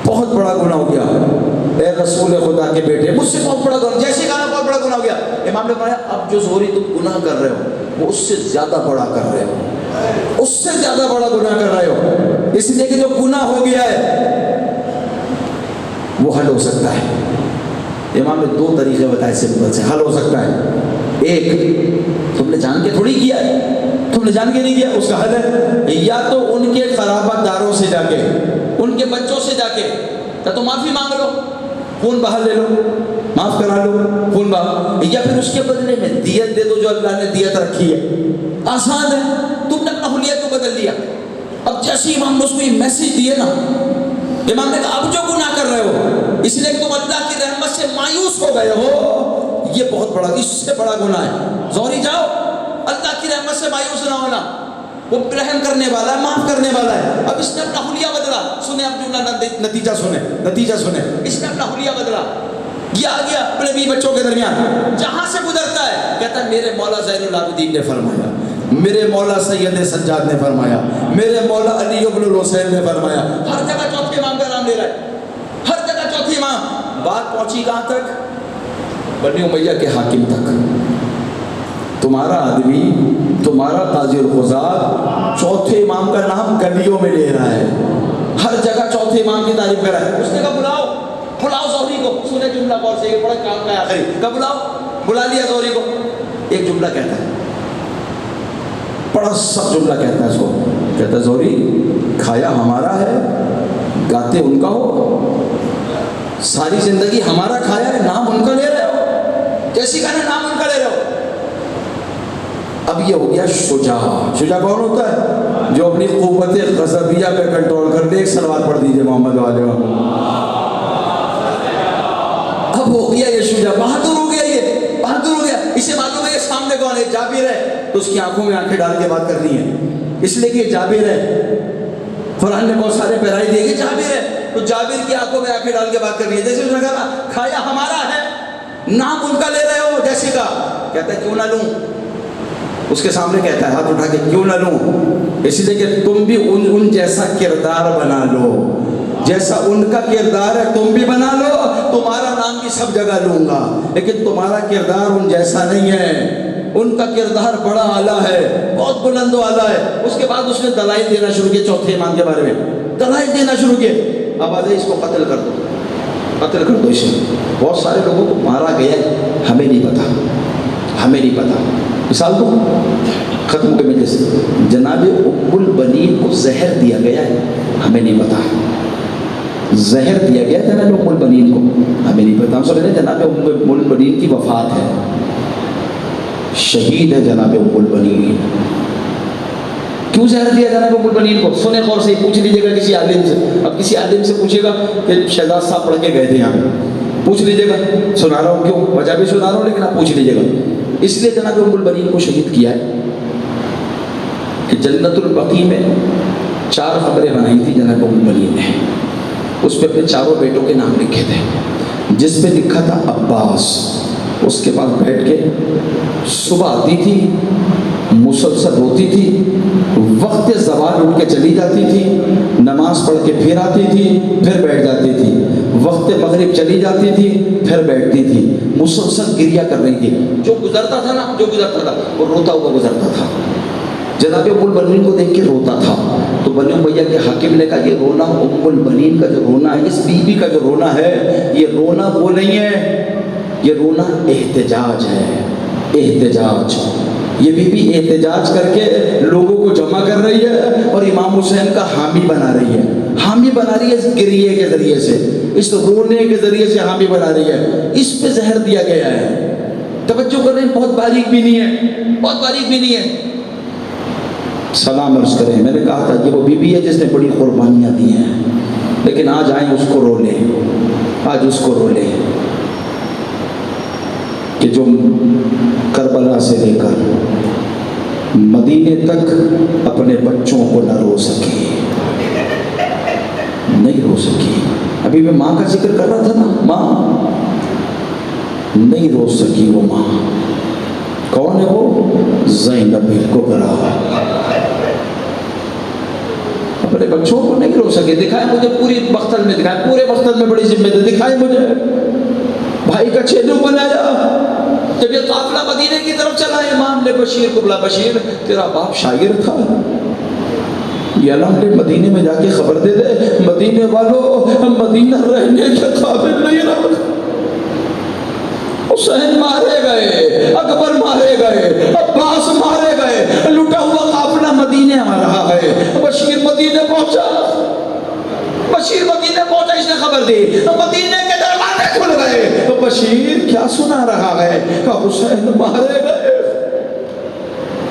بہت بڑا گناہ ہو گیا. اے رسول خدا کے بیٹے مجھ سے بہت بڑا گناہ, جیسے کہا بہت بڑا گناہ ہو گیا. امام نے فرمایا اب جو زہری تم گناہ کر رہے ہو وہ اس سے زیادہ بڑا کر رہے ہو, اس سے زیادہ بڑا گناہ کر رہے ہو. اس لیے کہ جو گناہ ہو گیا ہے وہ حل ہو سکتا ہے. امام نے دو طریقے بتائے سمپل سے حل ہو سکتا ہے. ایک, تم نے جان کے تھوڑی کیا ہے, تم نے جان کے نہیں کیا, اس کا حل ہے یا تو ان کے قرابت داروں سے جا کے, ان کے بچوں سے جا کے یا تو معافی مانگ لو, خون بہا لے لو, معاف کرا لو, خون بہا, یا پھر اس کے بدلے میں دیت دے دو جو اللہ نے دیت رکھی ہے. آسان ہے, تم نے اپنا حلیہ کو بدل لیا. اب جیسے امام نے اس کو یہ میسج دیے نا, امام نے کہا اب جو گناہ کر رہے ہو اس لیے کہ تم اللہ کی رحمت سے مایوس ہو گئے ہو, یہ بہت بڑا, اس سے بڑا گناہ ہے. زہری جاؤ, اللہ کی رحمت سے مایوس نہ ہونا, وہ رحم کرنے والا ہے, معاف کرنے والا ہے. اب اس نے اپنا حلیہ بدلا. سنیں اب جملہ, نتیجہ سنیں, نتیجہ سنیں. اس نے اپنا حلیہ بدلا, یہ آ گیا اپنے بیوی بچوں کے درمیان, جہاں سے گزرتا ہے کہتا ہے میرے مولا زین العابدین نے فرمایا, میرے مولا سید سجاد نے فرمایا, میرے مولا علی ابن الحسین نے فرمایا. ہر جگہ چوتھے امام کا نام لے رہا ہے, ہر جگہ چوتھے امام. بات پہنچی کہاں تک؟ بنی امیہ کے حاکم تک. تمہارا آدمی, تمہارا قاضی القضات چوتھے امام کا نام گلیوں میں لے رہا ہے, ہر جگہ چوتھے امام کی تعریف کر رہا ہے. اس نے کہا بلاؤ, بلاؤ زہری کو. سنے جملہ غور سے, یہ بڑا کام کا ہے آخری. کہا بلاؤ, بلا لیا زہری کو. ایک جملہ کہتا ہے, بڑا سخت جملہ کہتا ہے اس کو, کہتا ہے زہری کھایا ہمارا ہے, گاتے ان کا ہو, ساری زندگی ہمارا کھایا ہے, نام ان کا لے رہے ہو, جیسی کہنا نام ان کا لے رہے ہو. اب یہ ہو گیا شجاع. شجاع کون ہوتا ہے؟ جو اپنی قوت غضبیہ پہ کنٹرول کر دے. ایک سلوات پڑھ دیجئے محمد والے. اب ہو گیا یہ شجاع, بہادر ہو گیا, یہ بہادر ہو گیا. اسے معلوم ہے یہ سامنے کون ہے, جابر ہے, تو اس کی آنکھوں میں آنکھیں ڈال کے بات کرنی ہے, اس لیے کہ یہ جابر ہے. قرآن نے بہت سارے پیرائی دیے, یہ جابر ہے, تو جابر کی آنکھوں میں آنکھیں ڈال کے بات کرنی ہے. جیسے اس نے کہا کھایا ہمارا ہے, نام ان کا لے رہے ہو, جیسے کہا. کہتا ہے کیوں نہ لوں, اس کے سامنے کہتا ہے ہاتھ اٹھا کے, کیوں نہ لوں, اسی لیے کہ تم بھی ان جیسا کردار بنا لو, جیسا ان کا کردار ہے تم بھی بنا لو, تمہارا نام بھی سب جگہ لوں گا, لیکن تمہارا کردار ان جیسا نہیں ہے. ان کا کردار بڑا اعلیٰ ہے, بہت بلند و اعلیٰ ہے. اس کے بعد اس نے دلائل دینا شروع کیے چوتھے امام کے بارے میں, دلائل دینا شروع کیے. اب آ جائے اس کو قتل کر دو, قتل کر دو اسے. بہت سارے لوگوں کو مارا گیا, ہمیں نہیں پتا, ہمیں نہیں پتا. مثال کو ختم ہو گئے, جیسے جناب ام البنین کو زہر دیا گیا ہے, ہمیں نہیں پتا. زہر دیا گیا جناب ام البنین کو, ہمیں نہیں پتا. ہم سب کہتے ہیں جناب ام البنین کی وفات ہے, شہید ہے جناب ام البنین. کیوں زہر دیا جناب ام البنین کو؟ سنیں غور سے, پوچھ لیجیے گا کسی عالم سے. اب کسی عالم سے پوچھے گا کہ شہزاد صاحب پڑھ کے گئے تھے یہاں, پوچھ لیجیے گا. سنا رہا ہوں کیوں, وجہ بھی سنا رہا ہوں, لیکن آپ پوچھ لیجیے گا. اس لیے جناب ام البنین کو شہید کیا ہے کہ جنت البقیع میں 4 قبریں بنائی تھی جناب ام البنین نے. اس پہ اپنے چاروں بیٹوں کے نام لکھے تھے. جس پہ لکھا تھا عباس, اس کے پاس بیٹھ کے صبح آتی تھی, مسلسل روتی تھی, وقت زوال اٹھ کے چلی جاتی تھی, نماز پڑھ کے پھر آتی تھی, پھر بیٹھ جاتی تھی, وقت مغرب چلی جاتی تھی, پھر بیٹھتی تھی, مسلسل گریہ کر رہی تھی. جو گزرتا تھا نا, جو گزرتا تھا وہ روتا ہوا گزرتا تھا. جناب ام البنین کو دیکھ کے روتا تھا. تو بنی امیہ کے حاکم نے کہا یہ رونا ام البنین کا جو رونا ہے, اس بیوی کا جو رونا ہے, یہ رونا وہ نہیں ہے, یہ رونا احتجاج ہے, احتجاج. یہ بی بی احتجاج کر کے لوگوں کو جمع کر رہی ہے اور امام حسین کا حامی بنا رہی ہے. حامی بنا رہی ہے اس گریے کے ذریعے سے, اس رونے کے ذریعے سے حامی بنا رہی ہے. اس پہ زہر دیا گیا ہے. توجہ کر رہے ہیں, بہت باریک بھی نہیں ہے, بہت باریک بھی نہیں ہے. سلام عرض کریں. میں نے کہا تھا کہ وہ بی بی ہے جس نے بڑی قربانیاں دی ہیں, لیکن آج آئیں اس کو رو لیں, آج اس کو رو لیں کہ جو کربلا سے لے کر مدینے تک اپنے بچوں کو نہ رو سکی, نہیں رو سکی. ابھی میں ماں کا ذکر کر رہا تھا نا, ماں نہیں رو سکی. وہ ماں کون ہے؟ وہ زینب کبریٰ. اپنے بچوں کو نہیں رو سکے. دکھائے مجھے پوری مقتل میں, دکھائے پورے مقتل میں بڑی ذمہ داری دکھائے مجھے. بھائی کا چھیدو بنایا. جب یہ قافلہ مدینے کی طرف چلا, امام نے بشیر کو بلا, بشیر تیرا باپ شاعر تھا, یہ علم نے مدینے میں جا کے خبر دے دے, مدینے والوں مدینہ رہنے کے قابل نہیں رہا. حسین مارے گئے, اکبر مارے گئے, عباس مارے گئے, لٹا ہوا قافلہ مدینے آ رہا ہے. بشیر مدینے پہنچا, بشیر مدینے پہنچا, اس نے خبر دی, مدینے کے دروازے کھل گئے. تو بشیر کیا سنا رہا ہے کہ حسین مارے گئے.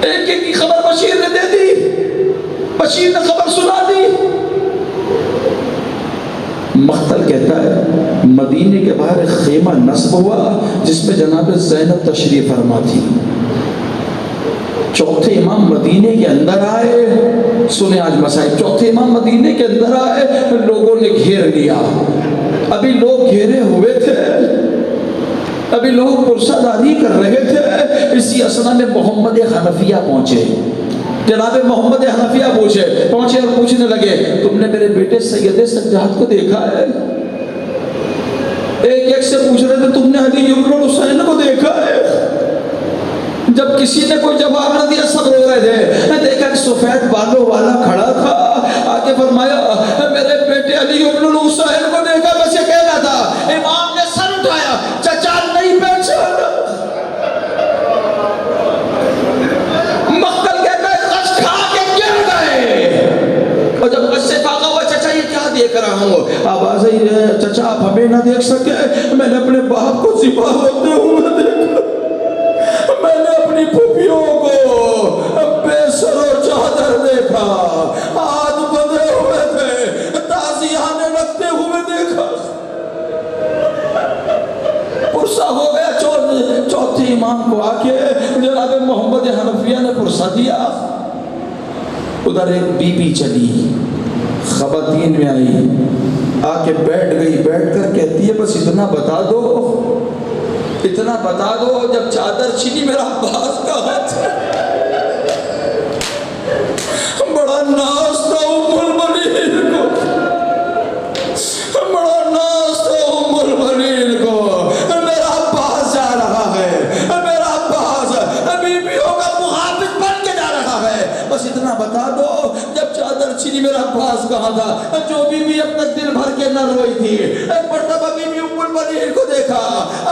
ایک ایک کی خبر بشیر نے دے دی, بشیر نے خبر سنا دی. مقتل کہتا ہے مدینے کے باہر ایک خیمہ نصب ہوا جس میں جناب زینب تشریف فرما تھی. چوتھے امام مدینے کے اندر آئے, سنیں آج مسائل, چوتھے امام مدینے کے اندر آئے, لوگوں نے گھیر لیا. ابھی لوگ گھیرے ہوئے تھے, ابھی لوگ پرسہ داری کر رہے تھے. اسی اثنا میں محمد حنفیہ پہنچے. جناب محمد حنفیہ پہنچے اور پوچھنے لگے, تم نے میرے بیٹے سید سجاد کو دیکھا ہے؟ ایک ایک سے پوچھ رہے تھے, تم نے علی ابن الحسین کو دیکھا ہے؟ جب کسی نے کوئی جواب نہ دیا, سب رو رہے تھے. دیکھا کہ سفید بالوں والا کھڑا تھا, آگے فرمایا میرے بیٹے علی ابن الحسین کو دیکھا. بس یہ کہنا تھا. امام نے سر اٹھایا, چچا نہیں پہچانا. مقتل کہتا ہے غش کھا کے گر گئے. اور جب غش سے فاقہ ہوا, چچا یہ کیا دیکھ رہا ہوں؟ آواز آئی, چچا آپ ہمیں نہ دیکھ سکے, میں نے اپنے باپ کو ذبح ہوتے ہوئے دیکھا. میں نے اپنی پھوپھیوں کو بے سر و چادر دیکھا, ہاتھ بندھے ہوئے تھے, تازیانے لگتے ہوئے دیکھا. پرسہ ہو گیا. چوتھے امام کو آ کے جناب محمد حنفیہ نے پرسہ دیا. ادھر ایک بی بی چلی, خواتین میں آئی, آ کے بیٹھ گئی. بیٹھ کر کہتی ہے بس اتنا بتا دو, اتنا بتا دو, جب چادر چھینی میرا عباس کا ہاتھ, بڑا ناز تھا ام المؤمنین کو, بڑا ناز تھا ام المؤمنین کو. میرا عباس جا رہا ہے, میرا عباس بیویوں کا محافظ بن کے جا رہا ہے. بس اتنا بتا دو, جب چادر چھینی میرا عباس کہاں تھا؟ جو بیوی اب تک دل بھر کے نہ روئی تھی, ایک مرتبہ بیوی ام المؤمنین کو دیکھا,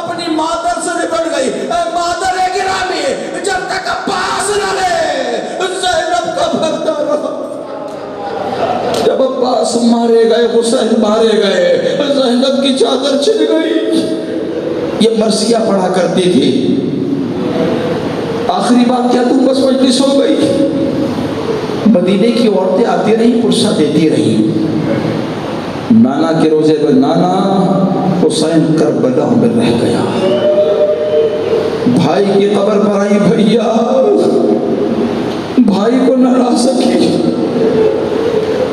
اپنی مادر سے نکل گئی. مادر گرامی, جب تک عباس نہ لے زینب کا بھگتا رہا. جب عباس مارے گئے, حسین مارے گئے, زینب کی چادر چھن گئی. یہ مرثیہ پڑھا کرتی تھی. آخری بات کیا, تم بس مجلس ہو گئی. مدینے کی عورتیں آتی رہی, پرسہ دیتی رہی. نانا کے روزے پر, نانا حسین کربلا میں رہ گیا. بھائی کی قبر پر آئی, بھیا بھائی کو نہ لا سکی.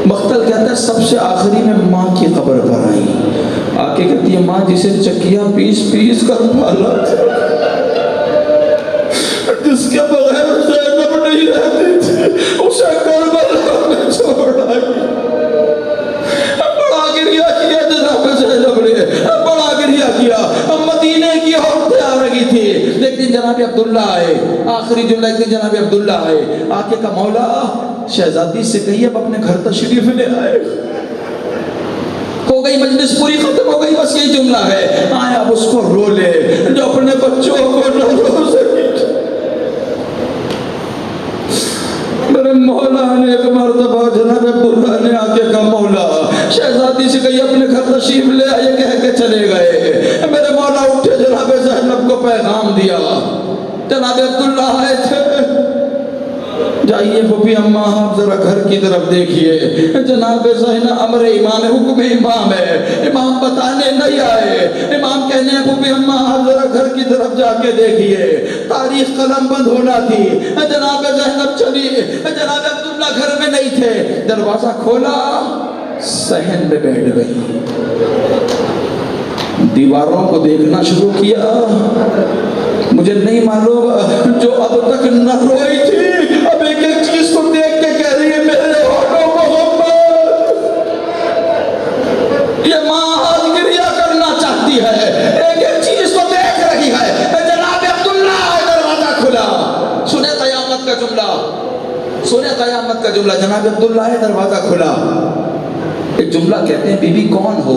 مقتل کہتا ہے سب سے آخری میں ماں کی قبر پر آئی. آ کے کہتی ہے, ماں جسے چکیاں پیس پیس کر پالا تھا, جس کے بغیر زینب نہیں رہتی تھی, اسے کربلا میں چھوڑ آئی. بڑا گریہ کیا جناب زینب نے, بڑا گریہ کیا. مدینے کی عورتیں آ رہی تھی. ایک دن جناب عبداللہ آئے, آخری جملہ, ایک دن جناب عبداللہ آئے. آ کے کہا, مولا شہزادی سے کہیے اب اپنے گھر تشریف لے آئے. ہو گئی مجلس پوری, ختم ہو گئی, بس یہی جملہ ہے. آئے اب اس کو رو لے جو اپنے بچوں کو نہ رو سکی. پیغام دیا. جناب عبداللہ آئے تھے. جائیے پھوپھی اماں آپ ذرا گھر کی طرف دیکھیے. جناب زینب امر امام ہے، حکم امام ہے. امام بتانے نہیں آئے. امام کہنے ہیں پھوپھی اماں آپ ذرا گھر کی طرف جا کے دیکھیے. تاریخ قلم بند ہونا تھی. جناب زینب چلی. جناب عبداللہ گھر میں نہیں تھے. دروازہ کھولا، صحن میں بیٹھ گئی. دیواروں کو دیکھنا شروع کیا. مجھے نہیں معلوم جو اب تک نہ روئی تھی اب ایک ایک چیز کو دیکھ کے کہہ رہی ہے میرے ہونٹوں محمد. یہ ماں آج گریہ کرنا چاہتی ہے، ایک ایک چیز کو دیکھ رہی ہے. جناب عبداللہ آئے، دروازہ کھلا. سنیں قیامت کا جملہ، سنیں قیامت کا جملہ. جناب عبداللہ آئے، دروازہ کھلا. ایک جملہ کہتے ہیں بی بی کون ہو؟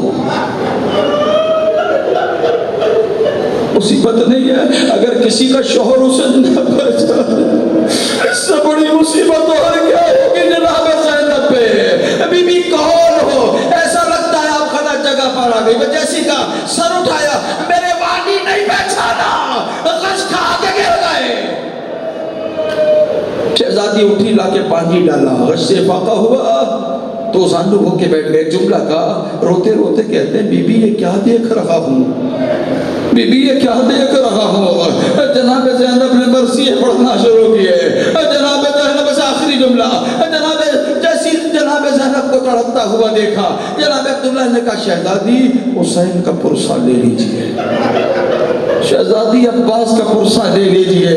مصیبت نہیں ہے اگر کسی کا شوہر اسے نہ پہچانے. اس سے بڑی مصیبت اور کیا ہوگی جناب زینب پہ. بی بی کون ہو؟ ایسا لگتا ہے آپ غلط جگہ پر آ گئی. وہ جیسی کا سر اٹھایا، میرے والی نہیں پہچانا. غش کھا کے گر گئے. شہزادی اٹھی، لا کے پانی ڈالا، غش سے فاقہ ہوا تو زانو ہو کے بیٹھ گئے. جملہ کا روتے روتے کہتے ہیں بی بی یہ کیا دیکھ رہا ہوں، بی بی یہ کیا دیکھ رہا ہوں. جناب زینب نے مرثیے پڑھنا شروع کیے. جناب زینب سے آخری جملہ، جیسی جناب زینب کو تڑپتا ہوا دیکھا، جناب عبداللہ نے کہا شہزادی حسین کا پرسہ لے لیجئے، شہزادی عباس کا پرسہ لے لیجئے،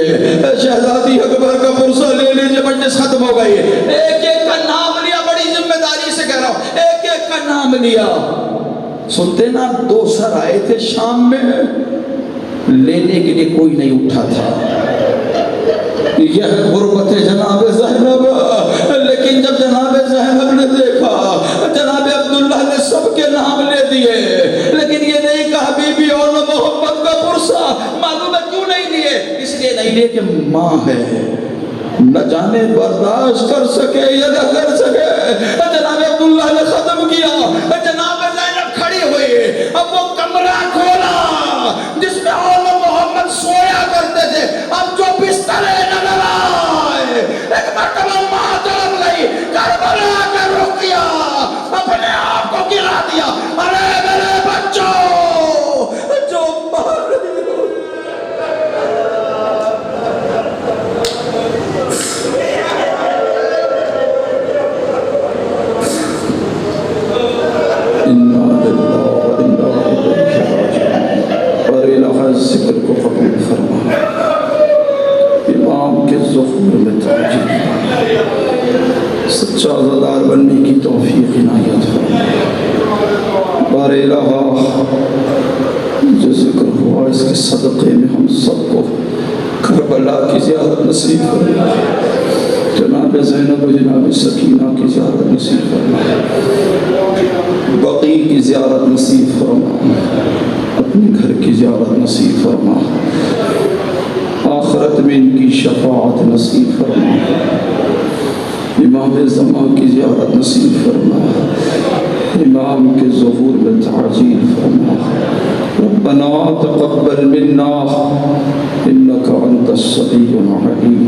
شہزادی اکبر کا پرسہ لے لیجئے. مجلس ختم ہو گئی. ایک ایک کا نام لیا، بڑی ذمہ داری سے کہہ رہا ہوں، ایک ایک کا نام لیا. سنتے نا 2 سر آئے تھے شام میں، لینے کے لیے کوئی نہیں اٹھا تھا. یہ ہے غربت جناب زینب. لیکن جب جناب زینب نے دیکھا، جناب عبداللہ نے سب کے نام لے دیے، لیکن یہ نہیں کہا بی بی اور محمد کا پرسہ. معلوم ہے کیوں نہیں لیے؟ اس لیے نہیں لیے کہ ماں ہے، نہ جانے برداشت کر سکے یا نہ کر سکے. جناب عبداللہ نے ختم کیا. جناب زینب کھڑی ہوئی. اب وہ کمرہ کھولا جس میں اول محمد سویا کرتے تھے. اب جو بستر نظر آئے، ایک مرتبہ ماں طرف گئی، کربلا کا رخ کیا، اپنے آپ کو گرا دیا. ارے میرے بچوں جو مر رہی ہو. ذکر کو قبول فرما، امام کے ظہور میں تاجر، سچا عزادار بننے کی توفیق عنایت فرما. بار الہ جو ذکر ہوا اس کے صدقے میں ہم سب کو کربلا کی زیارت نصیب فرما، جناب زینب و جناب سکینہ کی زیارت نصیب فرما، بقیع کی زیارت نصیب فرما، اپنے گھر کی زیارت نصیب فرما، آخرت میں ان کی شفاعت نصیب فرما، امام زمان کی زیارت نصیب فرما، امام کے ظہور میں تعجیل فرما. ربنا تقبل منا انك انت السميع العليم.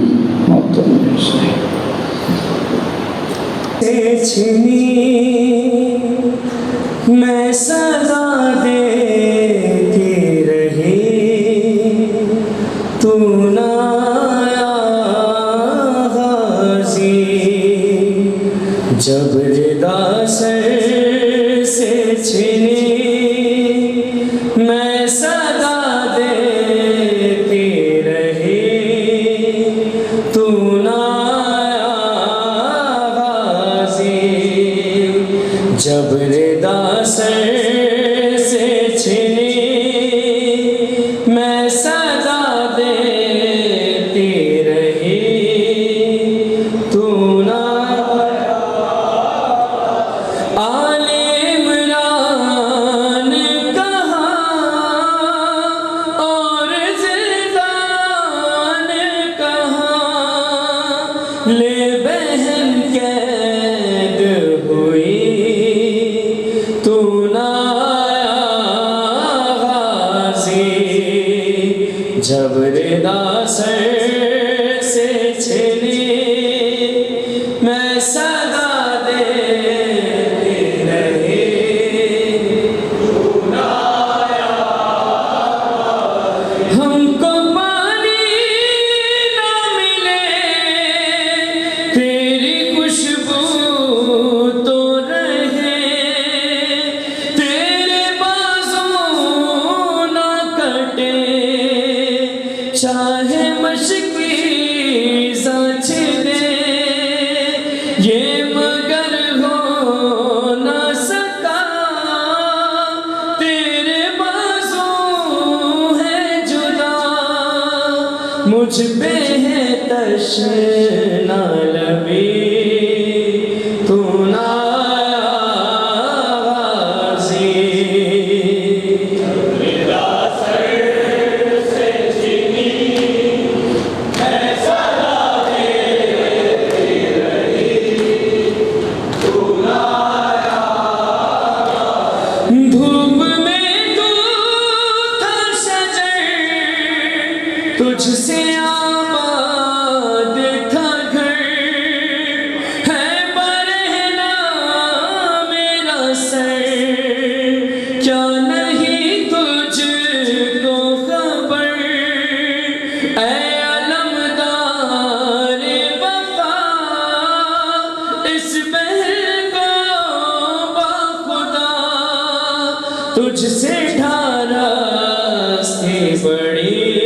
میں سزا دیتی رہی تو نہ آیا غازی. جب ردا سر سے چھنی میں سزا دیتی رہی تو نہ آیا غازی. جب ردا سر سے چھنی میں سزا دیتی چاہے مشکی سچ دے یہ مگر ہو نہ سکا تیرے بازو ہے جدا مجھ پہ ہے تشنا لبی تو نہ تجھ سے آباد تھا گھر ہے برہنا میرا سر کیا نہیں تجھ کو خبر اے علمدار وفا اس بہر کو باخدا تجھ سے ڈھاراستی بڑی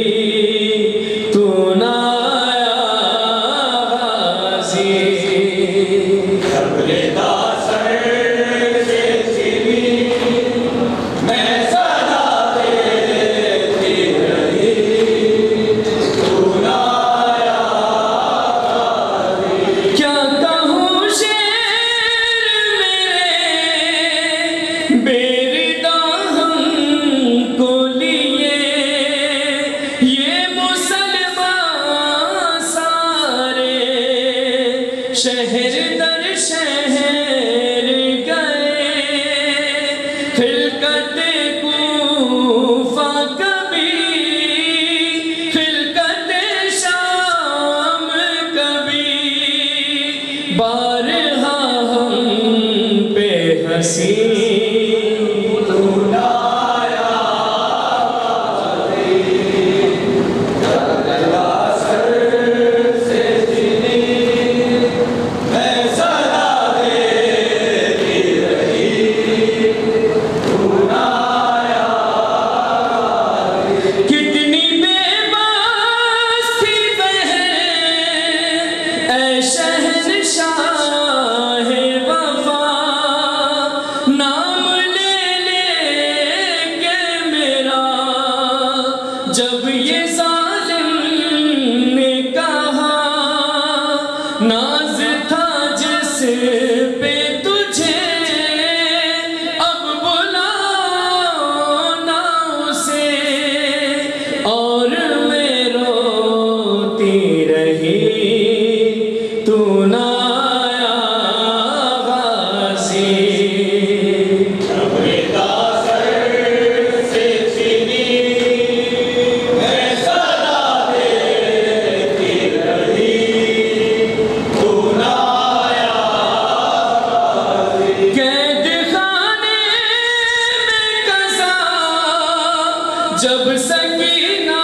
شہر در شہر گئے خلقت کوفہ کبھی خلقت شام کبھی بارہا ہم پہ ہنسی شہنشاہ وفا نام لے لے کے میرا جب یہ ظالم نے کہا ناز تھا جس پہ تجھے اب بلاؤ نہ اسے اور میں روتی رہی تو نہ آیا غازی اپنے سر سے چھینی میں صدا دیتی رہی تو نہ آیا غازی قید خانے میں قضا جب سکینہ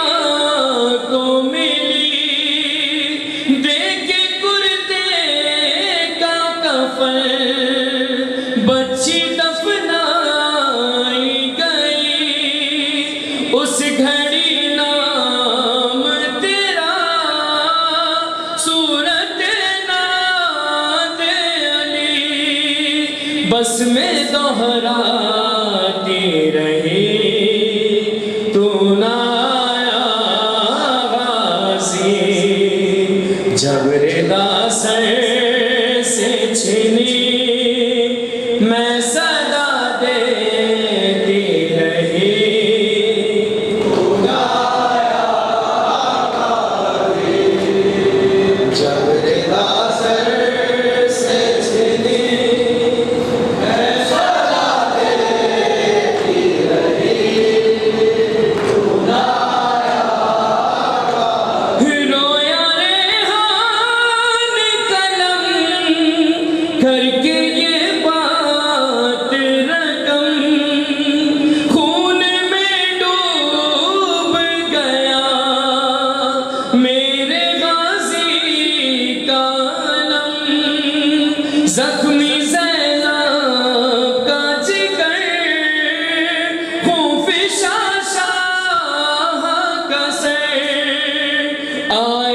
کو ملی دیکھ بچی دفنائی گئی اس گھڑی نام تیرا صورت ناد علی بس میں دہراتی رہی تو نہ آیا غازی جب ردا سر سے چھینی میں صدا دیتی رہی تو نہ آیا غازی جب ردا سر سے چھینی میں صدا دیتی رہی تو نہ آیا غازی رویا ریحان آئے